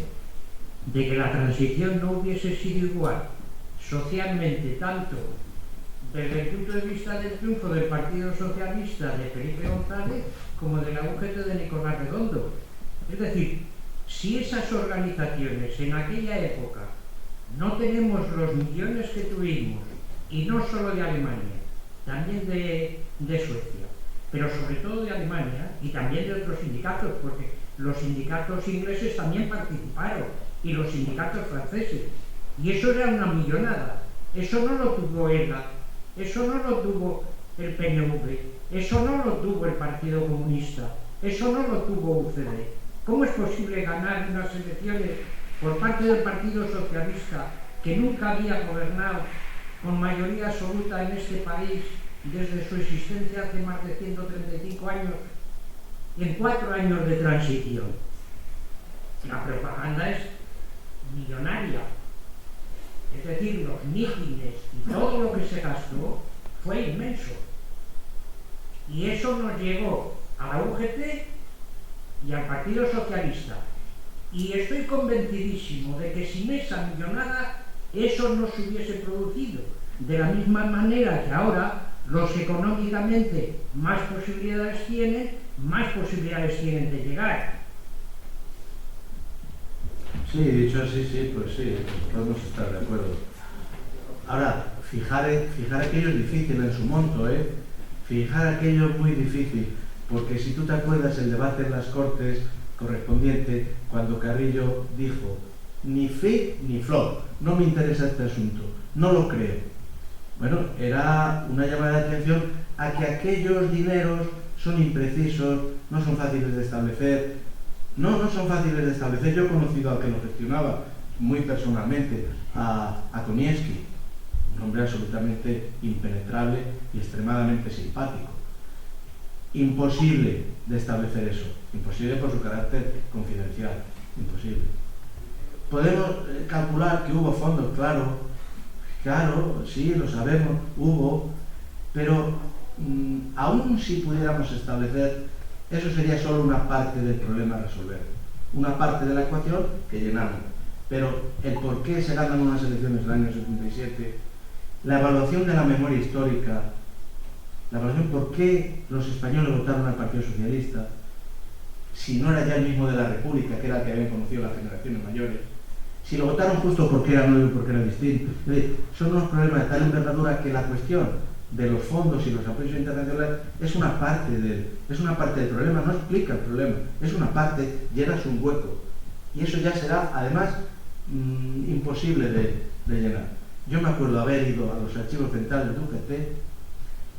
S5: de que la transición no hubiese sido igual socialmente, tanto desde el punto de vista del triunfo del Partido Socialista de Felipe González como de la UGT de Nicolás Redondo. Es decir, si esas organizaciones en aquella época no tenemos los millones que tuvimos, y no solo de Alemania, también de Suecia, pero sobre todo de Alemania y también de otros sindicatos, porque los sindicatos ingleses también participaron y los sindicatos franceses, y eso era una millonada. Eso no lo tuvo ELA, eso no lo tuvo el PNV, eso no lo tuvo el Partido Comunista, eso no lo tuvo UCD. ¿Cómo es posible ganar unas elecciones por parte del Partido Socialista, que nunca había gobernado con mayoría absoluta en este país desde su existencia hace más de 135 años, en 4 años de transición? La propaganda es millonaria. Es decir, los mítines y todo lo que se gastó fue inmenso. Y eso nos llegó a la UGT y al Partido Socialista. Y estoy convencidísimo de que sin esa millonada eso no se hubiese producido. De la misma manera que ahora los que económicamente más posibilidades tienen de llegar.
S1: Sí, dicho así, sí, pues sí, podemos estar de acuerdo. Ahora, fijar aquello es difícil en su monto, Fijar aquello es muy difícil, porque si tú te acuerdas el debate en las Cortes correspondiente, cuando Carrillo dijo, ni fe ni flor, no me interesa este asunto, no lo creo. Bueno, era una llamada de atención a que aquellos dineros son imprecisos, no son fáciles de establecer. No son fáciles de establecer. Yo he conocido al que lo gestionaba muy personalmente, a Konieski, un hombre absolutamente impenetrable y extremadamente simpático. Imposible de establecer eso, imposible por su carácter confidencial, imposible. Podemos calcular que hubo fondos, claro, sí, lo sabemos, hubo, pero aún si pudiéramos establecer, eso sería solo una parte del problema a resolver, una parte de la ecuación que llenamos. Pero el por qué se ganan unas elecciones del año 77, la evaluación de la memoria histórica, la evaluación por qué los españoles votaron al Partido Socialista, si no era ya el mismo de la República, que era el que habían conocido las generaciones mayores, si lo votaron justo porque era nuevo y porque era distinto. Es decir, son unos problemas de tal envergadura que la cuestión de los fondos y los apoyos internacionales es una parte del problema, no explica el problema, es una parte, llenas un hueco, y eso ya será además imposible de llenar. Yo me acuerdo haber ido a los archivos centrales de UGT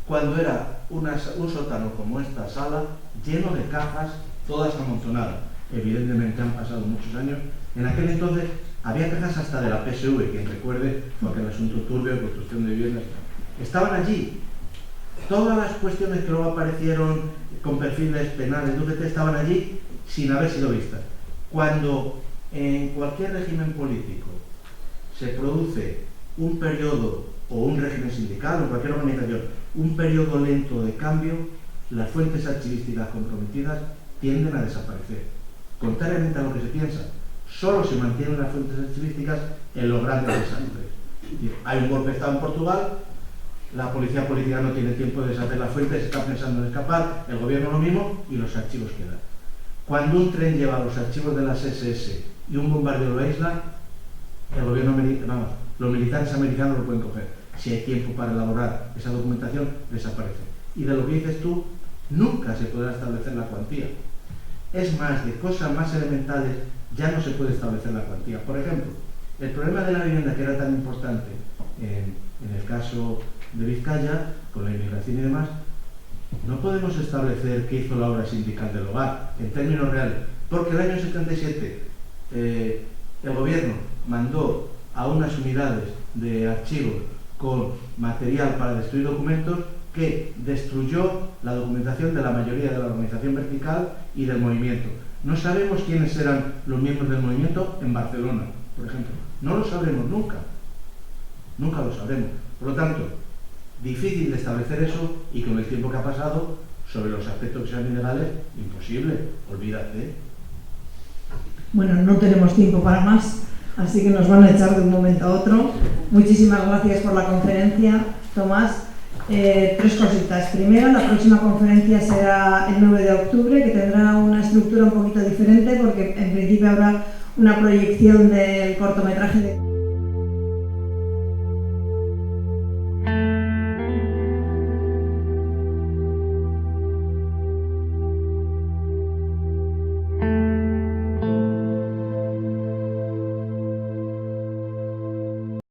S1: cuando era un sótano como esta sala, lleno de cajas, todas amontonadas. Evidentemente han pasado muchos años. En aquel entonces había cajas hasta de la PSV, quien recuerde, porque el asunto turbio de construcción de viviendas estaban allí. Todas las cuestiones que luego aparecieron con perfiles penales de UGT estaban allí sin haber sido vistas. Cuando en cualquier régimen político se produce un periodo, o un régimen sindical, o cualquier organización, un periodo lento de cambio, las fuentes archivísticas comprometidas tienden a desaparecer. Contrariamente a lo que se piensa, solo se mantienen las fuentes archivísticas en los grandes desastres. Hay un golpe de Estado en Portugal, la policía política no tiene tiempo de deshacer las fuentes, está pensando en escapar, el gobierno lo mismo, y los archivos quedan. Cuando un tren lleva los archivos de las SS y un bombardeo lo aísla, el gobierno los militares americanos lo pueden coger. Si hay tiempo para elaborar esa documentación, desaparece. Y de lo que dices tú, nunca se podrá establecer la cuantía. Es más, de cosas más elementales ya no se puede establecer la cuantía. Por ejemplo, el problema de la vivienda, que era tan importante en el caso de Vizcaya, con la inmigración y demás, no podemos establecer qué hizo la obra sindical del hogar, en términos reales, porque el año 77 el gobierno mandó a unas unidades de archivos con material para destruir documentos que destruyó la documentación de la mayoría de la organización vertical y del movimiento. No sabemos quiénes eran los miembros del movimiento en Barcelona, por ejemplo. No lo sabremos nunca. Nunca lo sabremos. Por lo tanto, difícil de establecer eso, y con el tiempo que ha pasado, sobre los aspectos que sean ilegales, imposible. Olvídate.
S2: Bueno, no tenemos tiempo para más, así que nos van a echar de un momento a otro. Muchísimas gracias por la conferencia, Tomás. 3 cositas. Primero, la próxima conferencia será el 9 de octubre, que tendrá una estructura un poquito diferente, porque en principio habrá una proyección del cortometraje de...